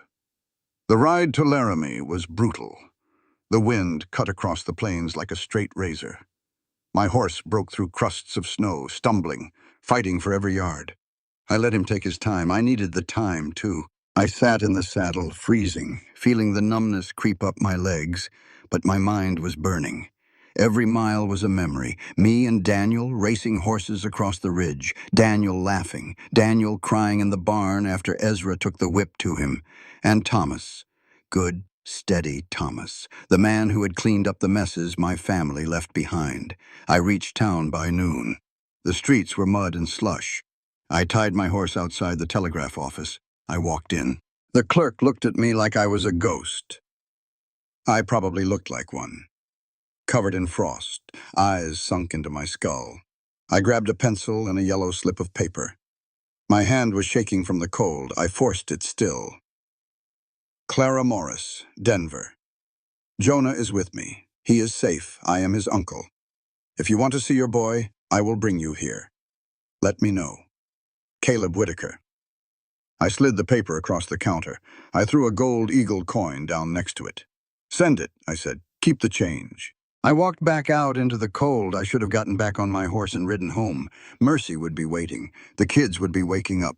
The ride to Laramie was brutal. The wind cut across the plains like a straight razor. My horse broke through crusts of snow, stumbling, fighting for every yard. I let him take his time. I needed the time, too. I sat in the saddle, freezing, feeling the numbness creep up my legs, but my mind was burning. Every mile was a memory. Me and Daniel racing horses across the ridge, Daniel laughing, Daniel crying in the barn after Ezra took the whip to him, and Thomas. Good, steady Thomas, the man who had cleaned up the messes my family left behind. I reached town by noon. The streets were mud and slush. I tied my horse outside the telegraph office. I walked in. The clerk looked at me like I was a ghost. I probably looked like one. Covered in frost, eyes sunk into my skull. I grabbed a pencil and a yellow slip of paper. My hand was shaking from the cold. I forced it still. Clara Morris, Denver. Jonah is with me. He is safe. I am his uncle. If you want to see your boy, I will bring you here. Let me know. Caleb Whitaker. I slid the paper across the counter. I threw a gold eagle coin down next to it. Send it, I said. Keep the change. I walked back out into the cold. I should have gotten back on my horse and ridden home. Mercy would be waiting. The kids would be waking up.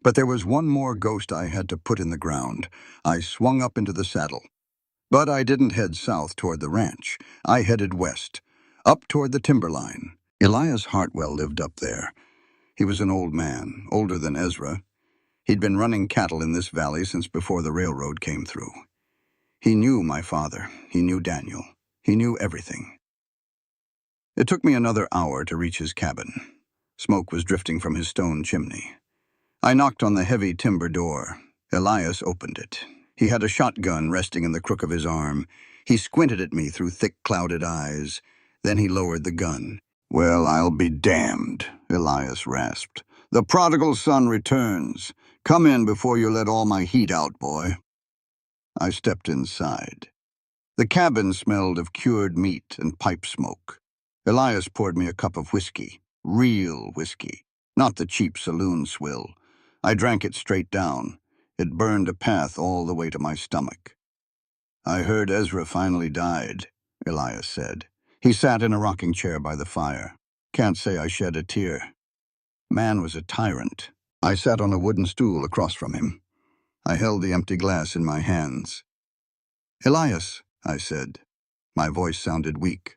But there was one more ghost I had to put in the ground. I swung up into the saddle. But I didn't head south toward the ranch. I headed west, up toward the timberline. Elias Hartwell lived up there. He was an old man, older than Ezra. He'd been running cattle in this valley since before the railroad came through. He knew my father. He knew Daniel. He knew everything. It took me another hour to reach his cabin. Smoke was drifting from his stone chimney. I knocked on the heavy timber door. Elias opened it. He had a shotgun resting in the crook of his arm. He squinted at me through thick, clouded eyes. Then he lowered the gun. "Well, I'll be damned," Elias rasped. "The prodigal son returns. Come in before you let all my heat out, boy." I stepped inside. The cabin smelled of cured meat and pipe smoke. Elias poured me a cup of whiskey, real whiskey, not the cheap saloon swill. I drank it straight down. It burned a path all the way to my stomach. "I heard Ezra finally died," Elias said. He sat in a rocking chair by the fire. Can't say I shed a tear. Man was a tyrant. I sat on a wooden stool across from him. I held the empty glass in my hands. "Elias," I said. My voice sounded weak.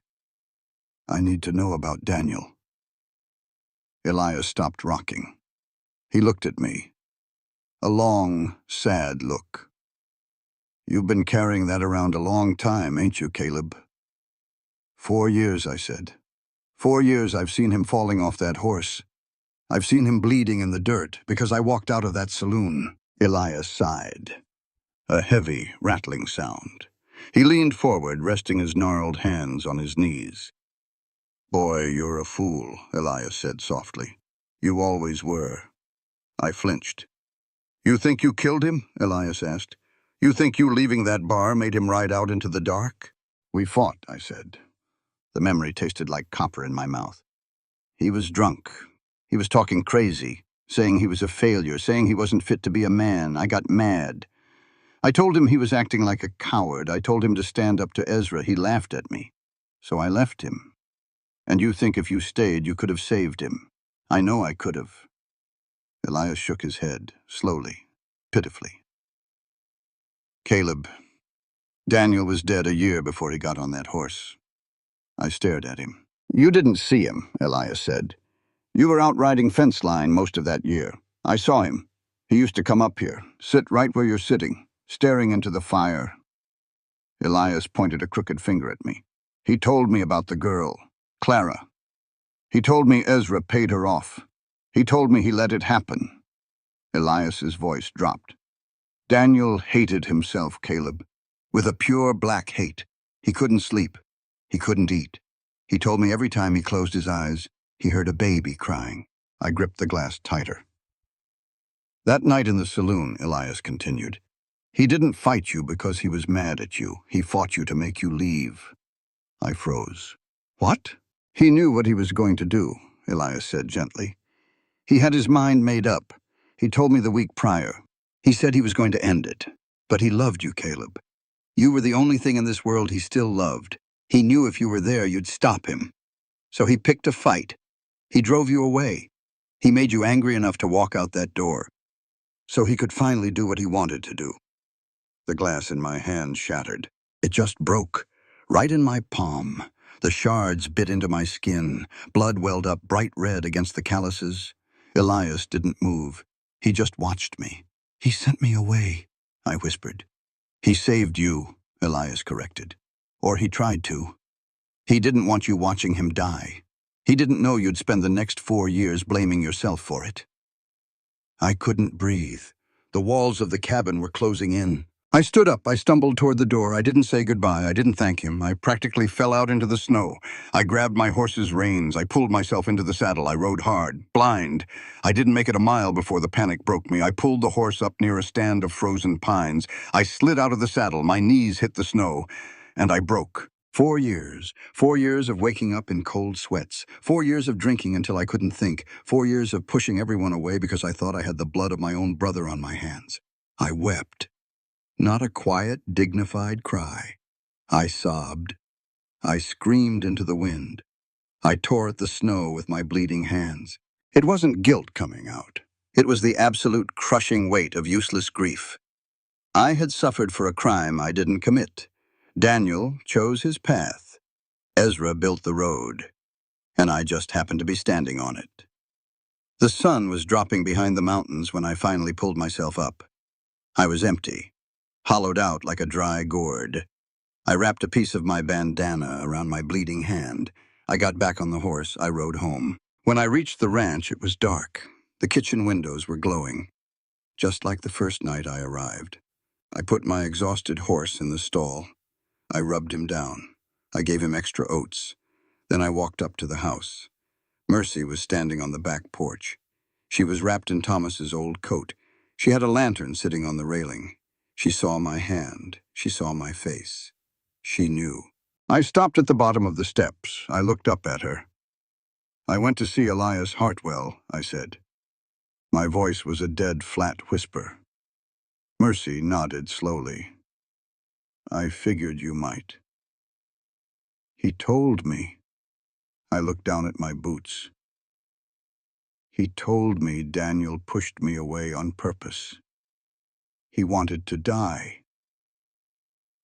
"I need to know about Daniel." Elias stopped rocking. He looked at me. A long, sad look. "You've been carrying that around a long time, ain't you, Caleb?" "4 years," I said. 4 years I've seen him falling off that horse. I've seen him bleeding in the dirt because I walked out of that saloon." Elias sighed. A heavy, rattling sound. He leaned forward, resting his gnarled hands on his knees. "Boy, you're a fool," Elias said softly. "You always were." I flinched. "You think you killed him?" Elias asked. "You think you leaving that bar made him ride out into the dark?" "We fought," I said. The memory tasted like copper in my mouth. "He was drunk. He was talking crazy, saying he was a failure, saying he wasn't fit to be a man. I got mad. I told him he was acting like a coward. I told him to stand up to Ezra. He laughed at me. So I left him. And you think if you stayed, you could have saved him. I know I could have." Elias shook his head, slowly, pitifully. "Caleb, Daniel was dead a year before he got on that horse." I stared at him. "You didn't see him," Elias said. "You were out riding fence line most of that year. I saw him. He used to come up here, sit right where you're sitting, staring into the fire." Elias pointed a crooked finger at me. "He told me about the girl, Clara. He told me Ezra paid her off. He told me he let it happen." Elias's voice dropped. "Daniel hated himself, Caleb, with a pure black hate. He couldn't sleep. He couldn't eat. He told me every time he closed his eyes, he heard a baby crying." I gripped the glass tighter. "That night in the saloon," Elias continued, He didn't fight you because he was mad at you. He fought you to make you leave. I froze. What? He knew what he was going to do, Elias said gently. He had his mind made up. He told me the week prior. He said he was going to end it. But he loved you, Caleb. You were the only thing in this world he still loved. He knew if you were there, you'd stop him. So he picked a fight. He drove you away. He made you angry enough to walk out that door, so he could finally do what he wanted to do. The glass in my hand shattered. It just broke, right in my palm. The shards bit into my skin. Blood welled up bright red against the calluses. Elias didn't move. He just watched me. He sent me away, I whispered. He saved you, Elias corrected. Or he tried to. He didn't want you watching him die. He didn't know you'd spend the next 4 years blaming yourself for it. I couldn't breathe. The walls of the cabin were closing in. I stood up. I stumbled toward the door. I didn't say goodbye. I didn't thank him. I practically fell out into the snow. I grabbed my horse's reins. I pulled myself into the saddle. I rode hard, blind. I didn't make it a mile before the panic broke me. I pulled the horse up near a stand of frozen pines. I slid out of the saddle. My knees hit the snow, and I broke. 4 years. 4 years of waking up in cold sweats. 4 years of drinking until I couldn't think. 4 years of pushing everyone away because I thought I had the blood of my own brother on my hands. I wept. Not a quiet, dignified cry. I sobbed. I screamed into the wind. I tore at the snow with my bleeding hands. It wasn't guilt coming out. It was the absolute crushing weight of useless grief. I had suffered for a crime I didn't commit. Daniel chose his path. Ezra built the road, and I just happened to be standing on it. The sun was dropping behind the mountains when I finally pulled myself up. I was empty, hollowed out like a dry gourd. I wrapped a piece of my bandana around my bleeding hand. I got back on the horse. I rode home. When I reached the ranch, it was dark. The kitchen windows were glowing, just like the first night I arrived. I put my exhausted horse in the stall. I rubbed him down. I gave him extra oats. Then I walked up to the house. Mercy was standing on the back porch. She was wrapped in Thomas's old coat. She had a lantern sitting on the railing. She saw my hand. She saw my face. She knew. I stopped at the bottom of the steps. I looked up at her. I went to see Elias Hartwell, I said. My voice was a dead, flat whisper. Mercy nodded slowly. I figured you might. He told me. I looked down at my boots. He told me Daniel pushed me away on purpose. He wanted to die.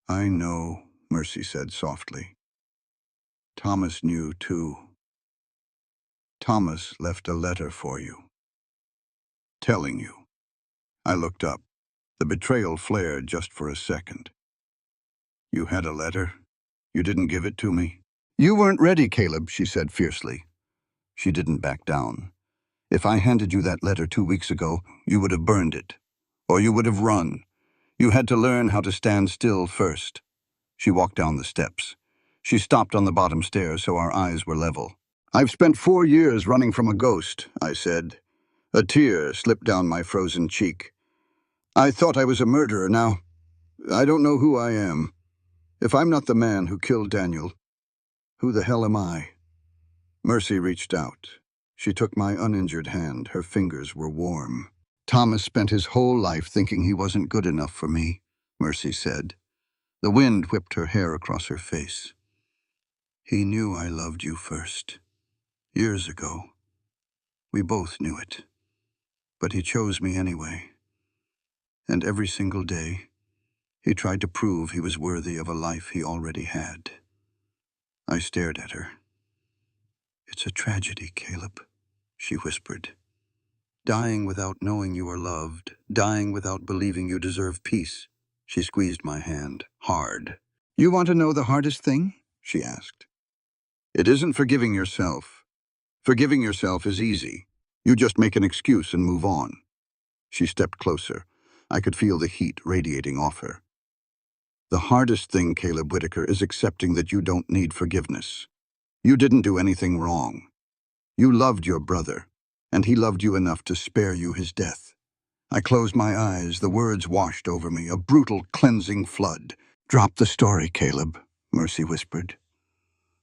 I know, Mercy said softly. Thomas knew too. Thomas left a letter for you. Telling you. I looked up. The betrayal flared just for a second. You had a letter? You didn't give it to me? You weren't ready, Caleb, she said fiercely. She didn't back down. If I handed you that letter 2 weeks ago, you would have burned it. Or you would have run. You had to learn how to stand still first. She walked down the steps. She stopped on the bottom stairs so our eyes were level. I've spent 4 years running from a ghost, I said. A tear slipped down my frozen cheek. I thought I was a murderer. Now, I don't know who I am. If I'm not the man who killed Daniel, who the hell am I? Mercy reached out. She took my uninjured hand. Her fingers were warm. Thomas spent his whole life thinking he wasn't good enough for me, Mercy said. The wind whipped her hair across her face. He knew I loved you first. Years ago. We both knew it. But he chose me anyway. And every single day, he tried to prove he was worthy of a life he already had. I stared at her. It's a tragedy, Caleb, she whispered. Dying without knowing you are loved, dying without believing you deserve peace. She squeezed my hand, hard. You want to know the hardest thing? She asked. It isn't forgiving yourself. Forgiving yourself is easy. You just make an excuse and move on. She stepped closer. I could feel the heat radiating off her. The hardest thing, Caleb Whitaker, is accepting that you don't need forgiveness. You didn't do anything wrong. You loved your brother, and he loved you enough to spare you his death. I closed my eyes. The words washed over me, a brutal, cleansing flood. "Drop the story, Caleb," Mercy whispered.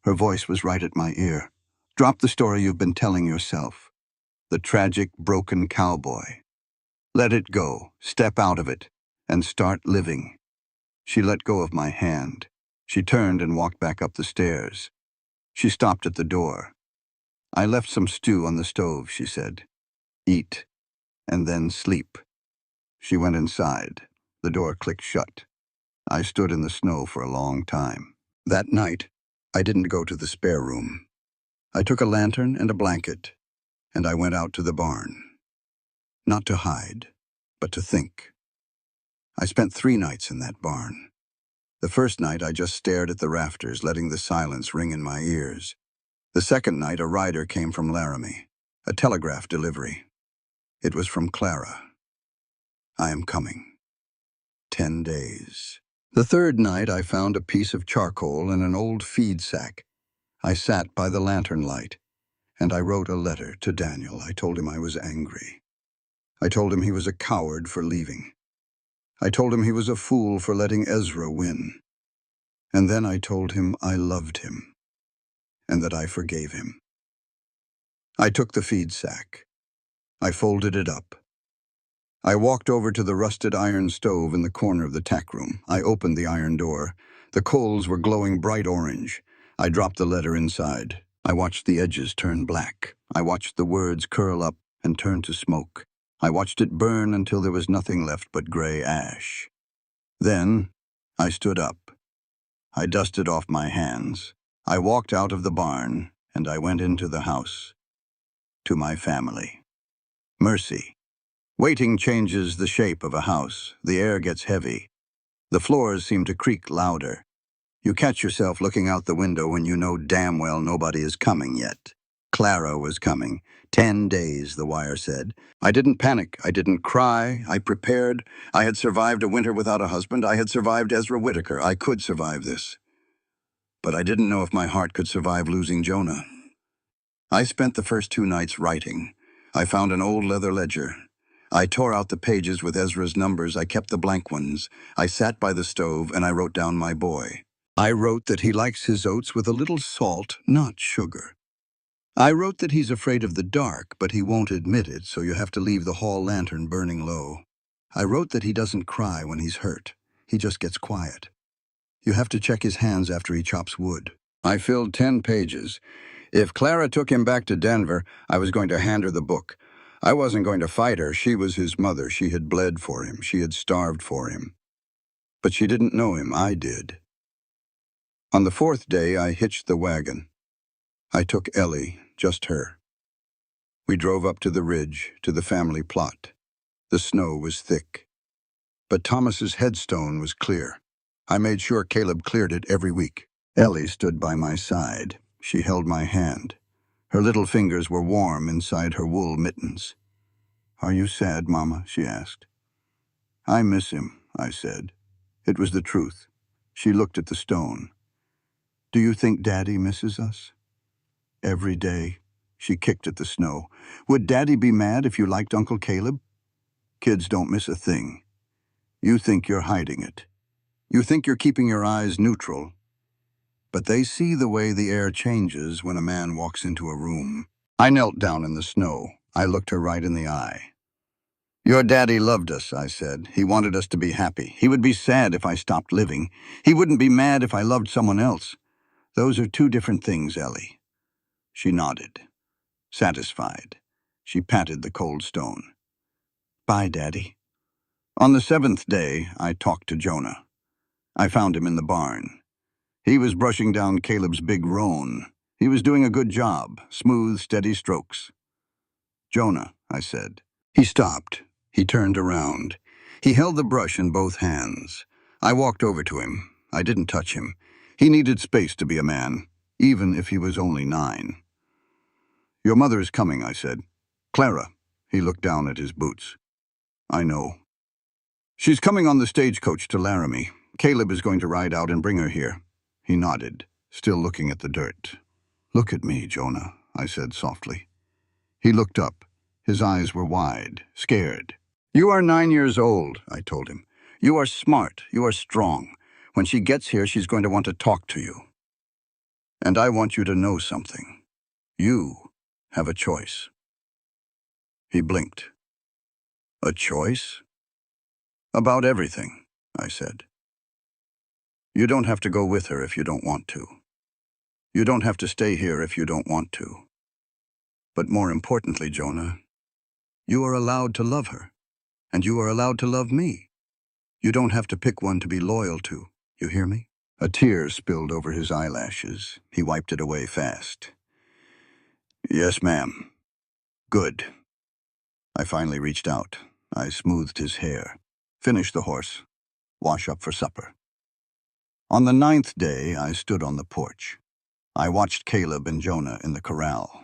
Her voice was right at my ear. "Drop the story you've been telling yourself. The tragic, broken cowboy. Let it go, step out of it, and start living." She let go of my hand. She turned and walked back up the stairs. She stopped at the door. "I left some stew on the stove," she said. "Eat, and then sleep." She went inside. The door clicked shut. I stood in the snow for a long time. That night, I didn't go to the spare room. I took a lantern and a blanket, and I went out to the barn. Not to hide, but to think. I spent 3 nights in that barn. The first night, I just stared at the rafters, letting the silence ring in my ears. The second night, a rider came from Laramie, a telegraph delivery. It was from Clara. "I am coming. 10 days. The third night, I found a piece of charcoal in an old feed sack. I sat by the lantern light, and I wrote a letter to Daniel. I told him I was angry. I told him he was a coward for leaving. I told him he was a fool for letting Ezra win. And then I told him I loved him, and that I forgave him. I took the feed sack. I folded it up. I walked over to the rusted iron stove in the corner of the tack room. I opened the iron door. The coals were glowing bright orange. I dropped the letter inside. I watched the edges turn black. I watched the words curl up and turn to smoke. I watched it burn until there was nothing left but gray ash. Then I stood up. I dusted off my hands. I walked out of the barn, and I went into the house. To my family. Mercy. Waiting changes the shape of a house. The air gets heavy. The floors seem to creak louder. You catch yourself looking out the window when you know damn well nobody is coming yet. Clara was coming. 10 days, the wire said. I didn't panic. I didn't cry. I prepared. I had survived a winter without a husband. I had survived Ezra Whittaker. I could survive this. But I didn't know if my heart could survive losing Jonah. I spent the first 2 nights writing. I found an old leather ledger. I tore out the pages with Ezra's numbers. I kept the blank ones. I sat by the stove and I wrote down my boy. I wrote that he likes his oats with a little salt, not sugar. I wrote that he's afraid of the dark, but he won't admit it, so you have to leave the hall lantern burning low. I wrote that he doesn't cry when he's hurt. He just gets quiet. You have to check his hands after he chops wood. I filled 10 pages. If Clara took him back to Denver, I was going to hand her the book. I wasn't going to fight her. She was his mother. She had bled for him. She had starved for him. But she didn't know him. I did. On the 4th day, I hitched the wagon. I took Ellie, just her. We drove up to the ridge, to the family plot. The snow was thick. But Thomas's headstone was clear. I made sure Caleb cleared it every week. Ellie stood by my side. She held my hand. Her little fingers were warm inside her wool mittens. "Are you sad, Mama?" she asked. "I miss him," I said. It was the truth. She looked at the stone. "Do you think Daddy misses us?" "Every day." She kicked at the snow. "Would Daddy be mad if you liked Uncle Caleb?" "Kids don't miss a thing. You think you're hiding it. You think you're keeping your eyes neutral. But they see the way the air changes when a man walks into a room." I knelt down in the snow. I looked her right in the eye. "Your daddy loved us," I said. "He wanted us to be happy. He would be sad if I stopped living. He wouldn't be mad if I loved someone else. Those are 2 different things, Ellie." She nodded. Satisfied. She patted the cold stone. "Bye, Daddy." On the 7th day, I talked to Jonah. I found him in the barn. He was brushing down Caleb's big roan. He was doing a good job, smooth, steady strokes. "Jonah," I said. He stopped. He turned around. He held the brush in both hands. I walked over to him. I didn't touch him. He needed space to be a man, even if he was only 9. "Your mother is coming," I said. "Clara." He looked down at his boots. "I know." "She's coming on the stagecoach to Laramie. Caleb is going to ride out and bring her here." He nodded, still looking at the dirt. "Look at me, Jonah," I said softly. He looked up. His eyes were wide, scared. You are 9 years old, I told him. You are smart. You are strong. When she gets here, she's going to want to talk to you. And I want you to know something. You have a choice. He blinked. A choice? About everything, I said. You don't have to go with her if you don't want to. You don't have to stay here if you don't want to. But more importantly, Jonah, you are allowed to love her, and you are allowed to love me. You don't have to pick one to be loyal to. You hear me? A tear spilled over his eyelashes. He wiped it away fast. Yes, ma'am. Good. I finally reached out. I smoothed his hair. Finish the horse. Wash up for supper. On the 9th day, I stood on the porch. I watched Caleb and Jonah in the corral.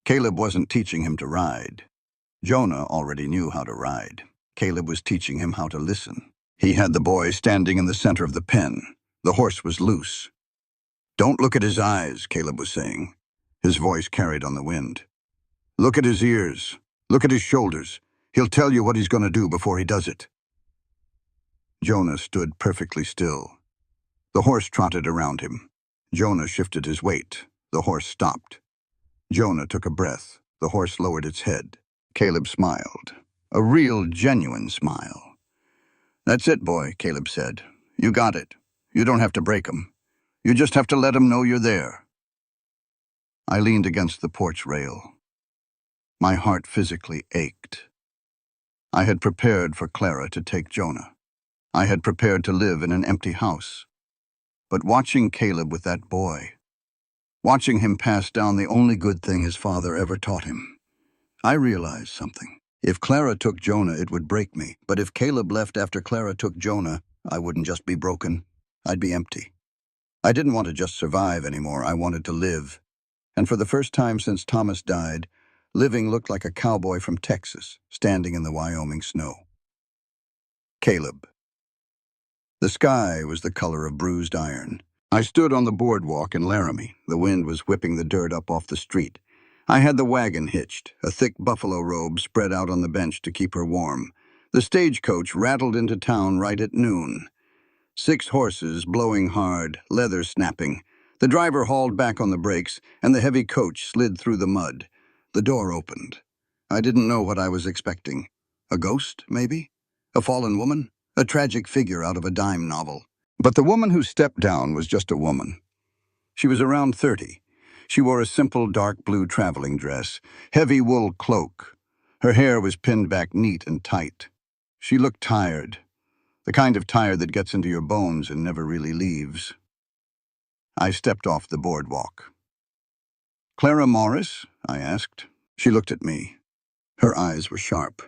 Caleb wasn't teaching him to ride. Jonah already knew how to ride. Caleb was teaching him how to listen. He had the boy standing in the center of the pen. The horse was loose. Don't look at his eyes, Caleb was saying. His voice carried on the wind. Look at his ears. Look at his shoulders. He'll tell you what he's going to do before he does it. Jonah stood perfectly still. The horse trotted around him. Jonah shifted his weight. The horse stopped. Jonah took a breath. The horse lowered its head. Caleb smiled. A real, genuine smile. That's it, boy, Caleb said. You got it. You don't have to break 'em. You just have to let 'em know you're there. I leaned against the porch rail. My heart physically ached. I had prepared for Clara to take Jonah. I had prepared to live in an empty house. But watching Caleb with that boy, watching him pass down the only good thing his father ever taught him, I realized something. If Clara took Jonah, it would break me. But if Caleb left after Clara took Jonah, I wouldn't just be broken. I'd be empty. I didn't want to just survive anymore. I wanted to live. And for the first time since Thomas died, living looked like a cowboy from Texas, standing in the Wyoming snow. Caleb. The sky was the color of bruised iron. I stood on the boardwalk in Laramie. The wind was whipping the dirt up off the street. I had the wagon hitched, a thick buffalo robe spread out on the bench to keep her warm. The stagecoach rattled into town right at noon. 6 horses blowing hard, leather snapping. The driver hauled back on the brakes, and the heavy coach slid through the mud. The door opened. I didn't know what I was expecting. A ghost, maybe? A fallen woman? A tragic figure out of a dime novel. But the woman who stepped down was just a woman. She was around 30. She wore a simple dark blue traveling dress, heavy wool cloak. Her hair was pinned back neat and tight. She looked tired, the kind of tired that gets into your bones and never really leaves. I stepped off the boardwalk. Clara Morris? I asked. She looked at me. Her eyes were sharp.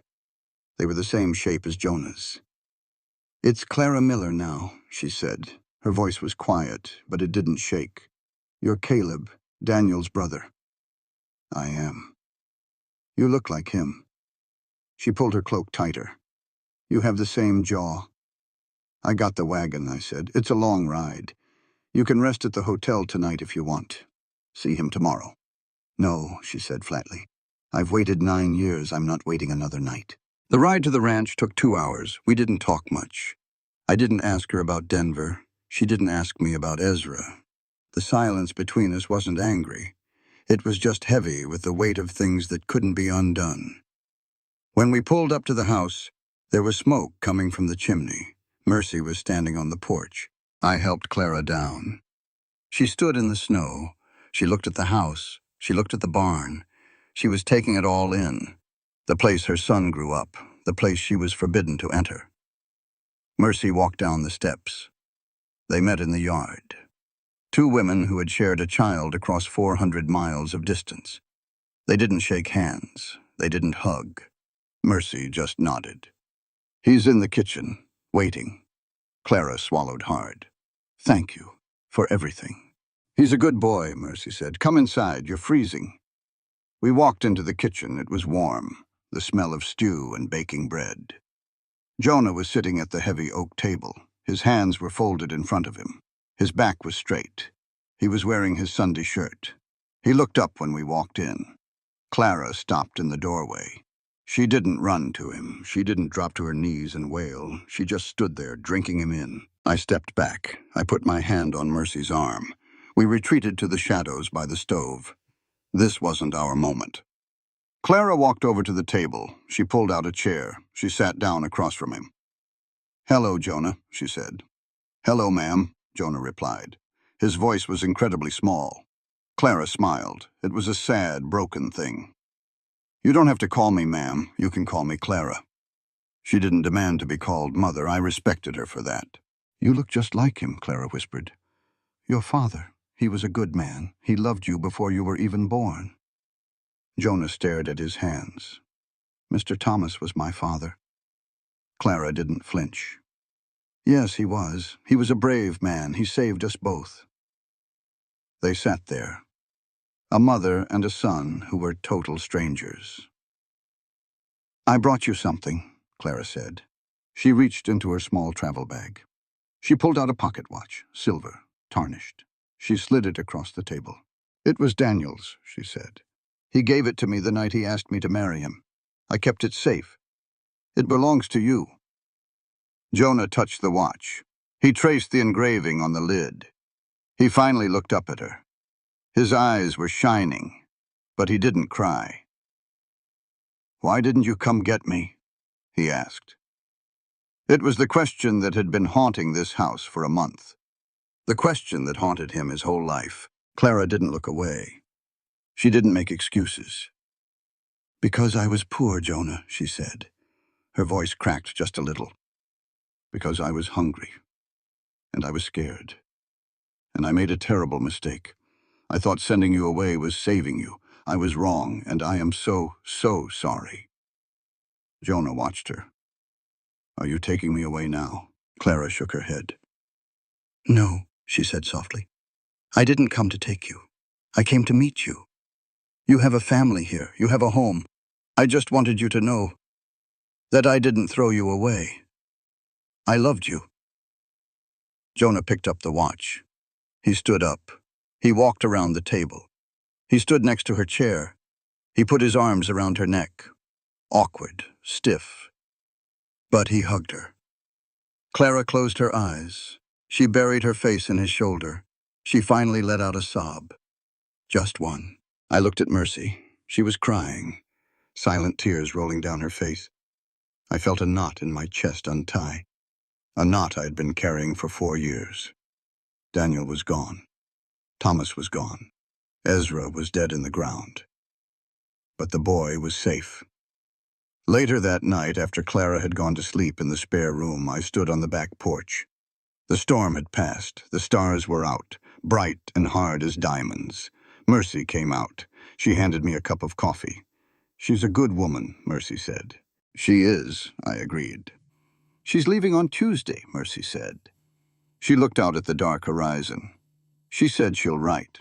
They were the same shape as Jonah's. It's Clara Miller now, she said. Her voice was quiet, but it didn't shake. You're Caleb, Daniel's brother. I am. You look like him. She pulled her cloak tighter. You have the same jaw. I got the wagon, I said. It's a long ride. You can rest at the hotel tonight if you want. See him tomorrow. No, she said flatly. I've waited 9 years. I'm not waiting another night. The ride to the ranch took 2 hours. We didn't talk much. I didn't ask her about Denver. She didn't ask me about Ezra. The silence between us wasn't angry. It was just heavy with the weight of things that couldn't be undone. When we pulled up to the house, there was smoke coming from the chimney. Mercy was standing on the porch. I helped Clara down. She stood in the snow. She looked at the house. She looked at the barn. She was taking it all in. The place her son grew up. The place she was forbidden to enter. Mercy walked down the steps. They met in the yard. 2 women who had shared a child across 400 miles of distance. They didn't shake hands. They didn't hug. Mercy just nodded. He's in the kitchen, waiting. Clara swallowed hard. Thank you for everything. He's a good boy, Mercy said. Come inside, you're freezing. We walked into the kitchen. It was warm, the smell of stew and baking bread. Jonah was sitting at the heavy oak table. His hands were folded in front of him. His back was straight. He was wearing his Sunday shirt. He looked up when we walked in. Clara stopped in the doorway. She didn't run to him. She didn't drop to her knees and wail. She just stood there, drinking him in. I stepped back. I put my hand on Mercy's arm. We retreated to the shadows by the stove. This wasn't our moment. Clara walked over to the table. She pulled out a chair. She sat down across from him. "Hello, Jonah," she said. "Hello, ma'am," Jonah replied. His voice was incredibly small. Clara smiled. It was a sad, broken thing. "You don't have to call me ma'am. You can call me Clara." She didn't demand to be called mother. I respected her for that. "You look just like him," Clara whispered. "Your father. He was a good man. He loved you before you were even born." Jonah stared at his hands. "Mr. Thomas was my father." Clara didn't flinch. "Yes, he was. He was a brave man. He saved us both." They sat there, a mother and a son who were total strangers. "I brought you something," Clara said. She reached into her small travel bag. She pulled out a pocket watch, silver, tarnished. She slid it across the table. "It was Daniel's," she said. "He gave it to me the night he asked me to marry him. I kept it safe. It belongs to you." Jonah touched the watch. He traced the engraving on the lid. He finally looked up at her. His eyes were shining, but he didn't cry. "Why didn't you come get me?" he asked. It was the question that had been haunting this house for a month. The question that haunted him his whole life. Clara didn't look away. She didn't make excuses. "Because I was poor, Jonah," she said. Her voice cracked just a little. "Because I was hungry. And I was scared. And I made a terrible mistake. I thought sending you away was saving you. I was wrong, and I am so, so sorry." Jonah watched her. "Are you taking me away now?" Clara shook her head. "No," she said softly. "I didn't come to take you. I came to meet you. You have a family here. You have a home. I just wanted you to know that I didn't throw you away. I loved you." Jonah picked up the watch. He stood up. He walked around the table. He stood next to her chair. He put his arms around her neck. Awkward, stiff. But he hugged her. Clara closed her eyes. She buried her face in his shoulder. She finally let out a sob. Just one. I looked at Mercy. She was crying, silent tears rolling down her face. I felt a knot in my chest untie, a knot I had been carrying for 4 years. Daniel was gone. Thomas was gone. Ezra was dead in the ground. But the boy was safe. Later that night, after Clara had gone to sleep in the spare room, I stood on the back porch. The storm had passed. The stars were out, bright and hard as diamonds. Mercy came out. She handed me a cup of coffee. "She's a good woman," Mercy said. "She is," I agreed. "She's leaving on Tuesday," Mercy said. She looked out at the dark horizon. "She said she'll write,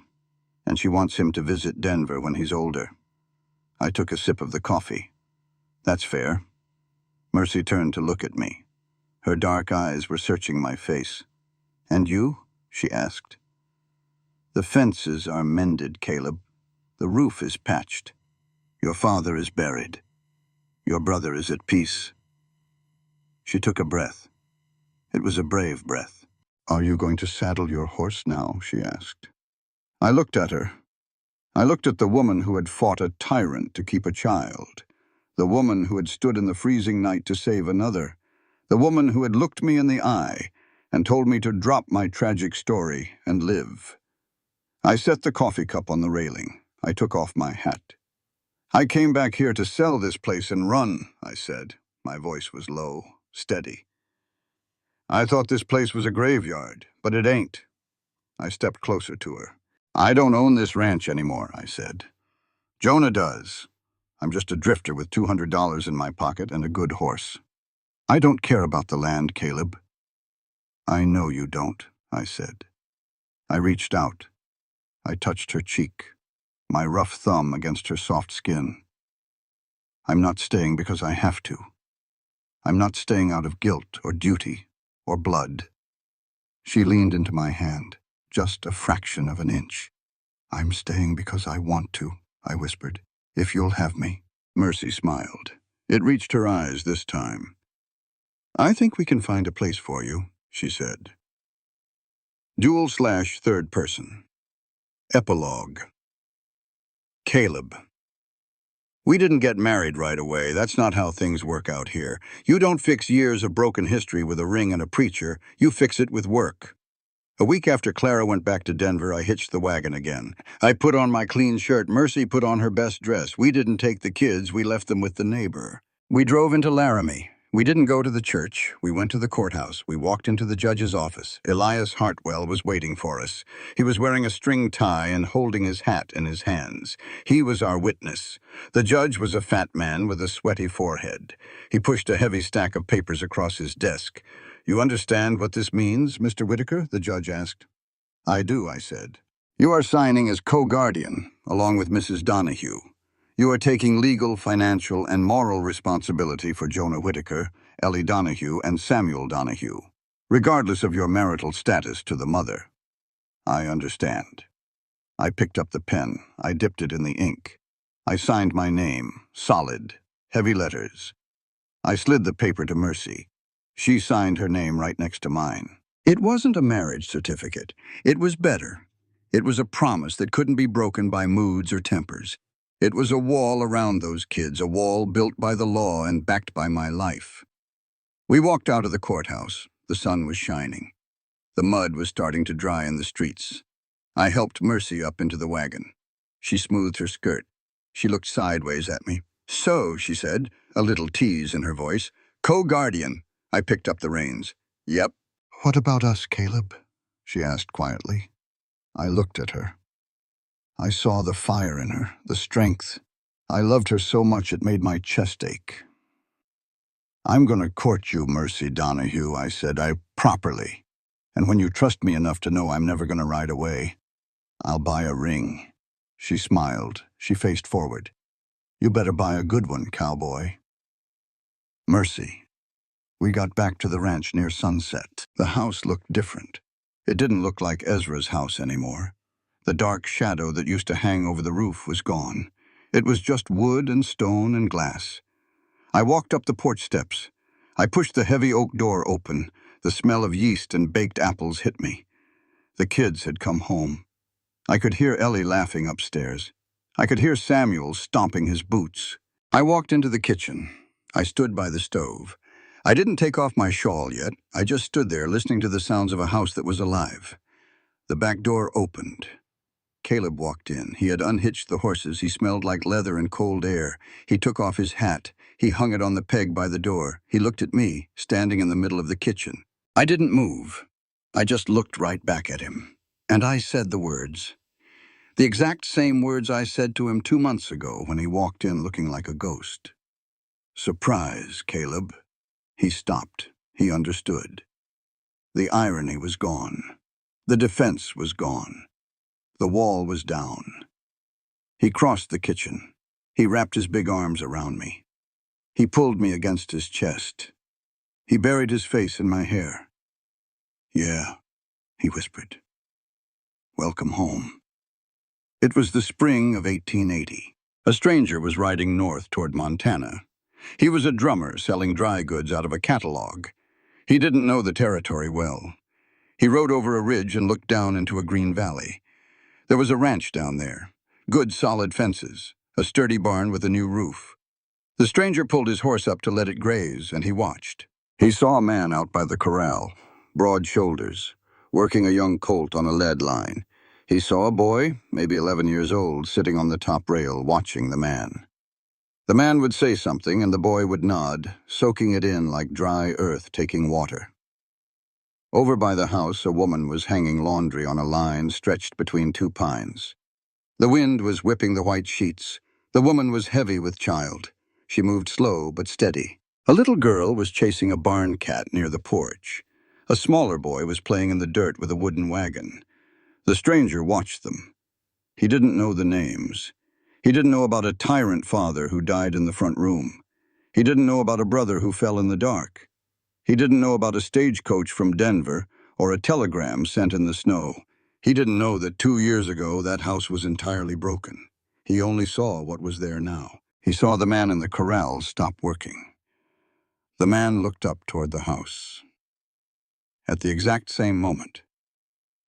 and she wants him to visit Denver when he's older." I took a sip of the coffee. "That's fair." Mercy turned to look at me. Her dark eyes were searching my face. "And you?" she asked. "The fences are mended, Caleb. The roof is patched. Your father is buried. Your brother is at peace." She took a breath. It was a brave breath. "Are you going to saddle your horse now?" she asked. I looked at her. I looked at the woman who had fought a tyrant to keep a child, the woman who had stood in the freezing night to save another, the woman who had looked me in the eye and told me to drop my tragic story and live. I set the coffee cup on the railing. I took off my hat. "I came back here to sell this place and run," I said. My voice was low, steady. "I thought this place was a graveyard, but it ain't." I stepped closer to her. "I don't own this ranch anymore," I said. "Jonah does. I'm just a drifter with $200 in my pocket and a good horse. I don't care about the land, Caleb." "I know you don't," I said. I reached out. I touched her cheek, my rough thumb against her soft skin. "I'm not staying because I have to. I'm not staying out of guilt or duty or blood." She leaned into my hand, just a fraction of an inch. "I'm staying because I want to," I whispered. "If you'll have me." Mercy smiled. It reached her eyes this time. "I think we can find a place for you," she said. Dual/third person. Epilogue. Caleb. We didn't get married right away. That's not how things work out here. You don't fix years of broken history with a ring and a preacher. You fix it with work. A week after Clara went back to Denver, I hitched the wagon again. I put on my clean shirt. Mercy put on her best dress. We didn't take the kids. We left them with the neighbor. We drove into Laramie. We didn't go to the church. We went to the courthouse. We walked into the judge's office. Elias Hartwell was waiting for us. He was wearing a string tie and holding his hat in his hands. He was our witness. The judge was a fat man with a sweaty forehead. He pushed a heavy stack of papers across his desk. "You understand what this means, Mr. Whitaker?" the judge asked. "I do," I said. "You are signing as co-guardian, along with Mrs. Donahue. You are taking legal, financial, and moral responsibility for Jonah Whitaker, Ellie Donahue, and Samuel Donahue, regardless of your marital status to the mother." "I understand." I picked up the pen. I dipped it in the ink. I signed my name, solid, heavy letters. I slid the paper to Mercy. She signed her name right next to mine. It wasn't a marriage certificate. It was better. It was a promise that couldn't be broken by moods or tempers. It was a wall around those kids, a wall built by the law and backed by my life. We walked out of the courthouse. The sun was shining. The mud was starting to dry in the streets. I helped Mercy up into the wagon. She smoothed her skirt. She looked sideways at me. "So," she said, a little tease in her voice, "co-guardian." I picked up the reins. "Yep." "What about us, Caleb?" she asked quietly. I looked at her. I saw the fire in her, the strength. I loved her so much it made my chest ache. "I'm going to court you, Mercy Donahue," I said, properly. "And when you trust me enough to know I'm never going to ride away, I'll buy a ring." She smiled. She faced forward. "You better buy a good one, cowboy." Mercy. We got back to the ranch near sunset. The house looked different. It didn't look like Ezra's house anymore. The dark shadow that used to hang over the roof was gone. It was just wood and stone and glass. I walked up the porch steps. I pushed the heavy oak door open. The smell of yeast and baked apples hit me. The kids had come home. I could hear Ellie laughing upstairs. I could hear Samuel stomping his boots. I walked into the kitchen. I stood by the stove. I didn't take off my shawl yet. I just stood there listening to the sounds of a house that was alive. The back door opened. Caleb walked in. He had unhitched the horses. He smelled like leather and cold air. He took off his hat. He hung it on the peg by the door. He looked at me, standing in the middle of the kitchen. I didn't move. I just looked right back at him. And I said the words. The exact same words I said to him 2 months ago when he walked in looking like a ghost. "Surprise, Caleb." He stopped. He understood. The irony was gone. The defense was gone. The wall was down. He crossed the kitchen. He wrapped his big arms around me. He pulled me against his chest. He buried his face in my hair. "Yeah," he whispered. "Welcome home." It was the spring of 1880. A stranger was riding north toward Montana. He was a drummer selling dry goods out of a catalog. He didn't know the territory well. He rode over a ridge and looked down into a green valley. There was a ranch down there. Good solid fences. A sturdy barn with a new roof. The stranger pulled his horse up to let it graze, and he watched. He saw a man out by the corral, broad shoulders, working a young colt on a lead line. He saw a boy, maybe 11 years old, sitting on the top rail, watching the man. The man would say something, and the boy would nod, soaking it in like dry earth taking water. Over by the house, a woman was hanging laundry on a line stretched between 2 pines. The wind was whipping the white sheets. The woman was heavy with child. She moved slow but steady. A little girl was chasing a barn cat near the porch. A smaller boy was playing in the dirt with a wooden wagon. The stranger watched them. He didn't know the names. He didn't know about a tyrant father who died in the front room. He didn't know about a brother who fell in the dark. He didn't know about a stagecoach from Denver or a telegram sent in the snow. He didn't know that 2 years ago that house was entirely broken. He only saw what was there now. He saw the man in the corral stop working. The man looked up toward the house. At the exact same moment,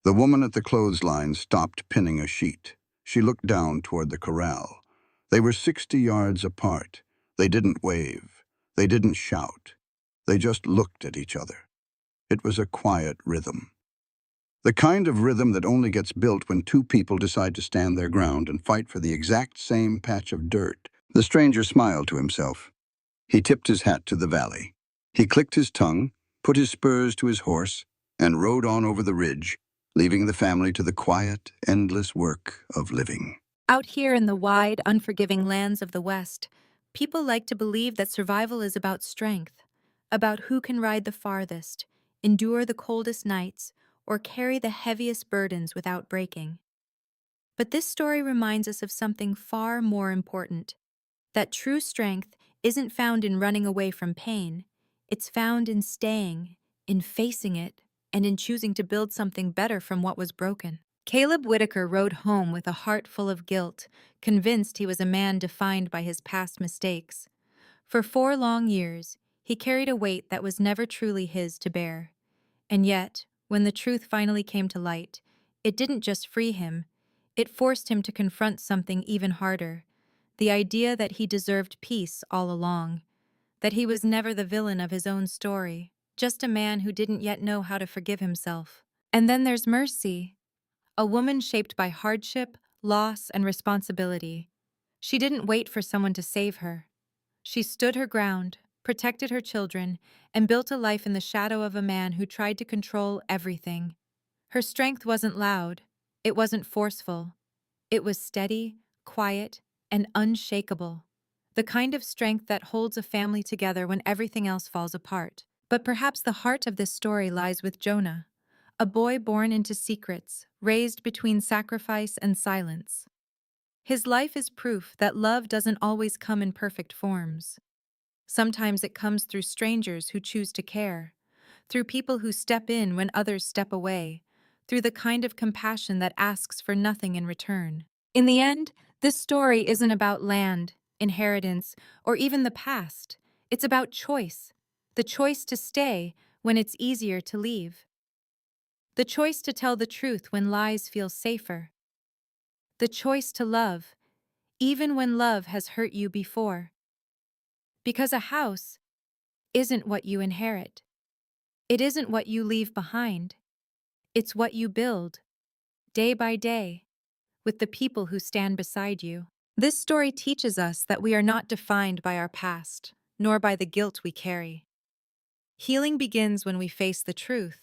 the woman at the clothesline stopped pinning a sheet. She looked down toward the corral. They were 60 yards apart. They didn't wave. They didn't shout. They just looked at each other. It was a quiet rhythm. The kind of rhythm that only gets built when two people decide to stand their ground and fight for the exact same patch of dirt. The stranger smiled to himself. He tipped his hat to the valley. He clicked his tongue, put his spurs to his horse, and rode on over the ridge, leaving the family to the quiet, endless work of living. Out here in the wide, unforgiving lands of the West, people like to believe that survival is about strength, about who can ride the farthest, endure the coldest nights, or carry the heaviest burdens without breaking. But this story reminds us of something far more important, that true strength isn't found in running away from pain. It's found in staying, in facing it, and in choosing to build something better from what was broken. Caleb Whitaker rode home with a heart full of guilt, convinced he was a man defined by his past mistakes. For 4 long years, he carried a weight that was never truly his to bear. And yet, when the truth finally came to light, it didn't just free him, it forced him to confront something even harder, the idea that he deserved peace all along, that he was never the villain of his own story, just a man who didn't yet know how to forgive himself. And then there's Mercy, a woman shaped by hardship, loss, and responsibility. She didn't wait for someone to save her. She stood her ground, protected her children, and built a life in the shadow of a man who tried to control everything. Her strength wasn't loud. It wasn't forceful. It was steady, quiet, and unshakable. The kind of strength that holds a family together when everything else falls apart. But perhaps the heart of this story lies with Jonah, a boy born into secrets, raised between sacrifice and silence. His life is proof that love doesn't always come in perfect forms. Sometimes it comes through strangers who choose to care, through people who step in when others step away, through the kind of compassion that asks for nothing in return. In the end, this story isn't about land, inheritance, or even the past. It's about choice, the choice to stay when it's easier to leave. The choice to tell the truth when lies feel safer. The choice to love, even when love has hurt you before. Because a house isn't what you inherit. It isn't what you leave behind. It's what you build, day by day, with the people who stand beside you. This story teaches us that we are not defined by our past, nor by the guilt we carry. Healing begins when we face the truth,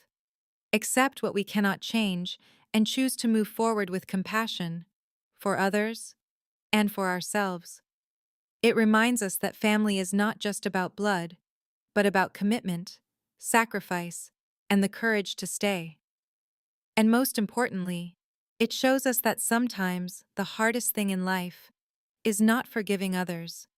accept what we cannot change, and choose to move forward with compassion for others and for ourselves. It reminds us that family is not just about blood, but about commitment, sacrifice, and the courage to stay. And most importantly, it shows us that sometimes the hardest thing in life is not forgiving others,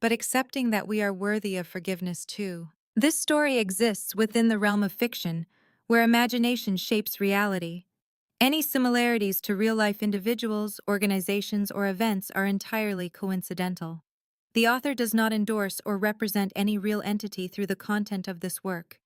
but accepting that we are worthy of forgiveness too. This story exists within the realm of fiction, where imagination shapes reality. Any similarities to real-life individuals, organizations, or events are entirely coincidental. The author does not endorse or represent any real entity through the content of this work.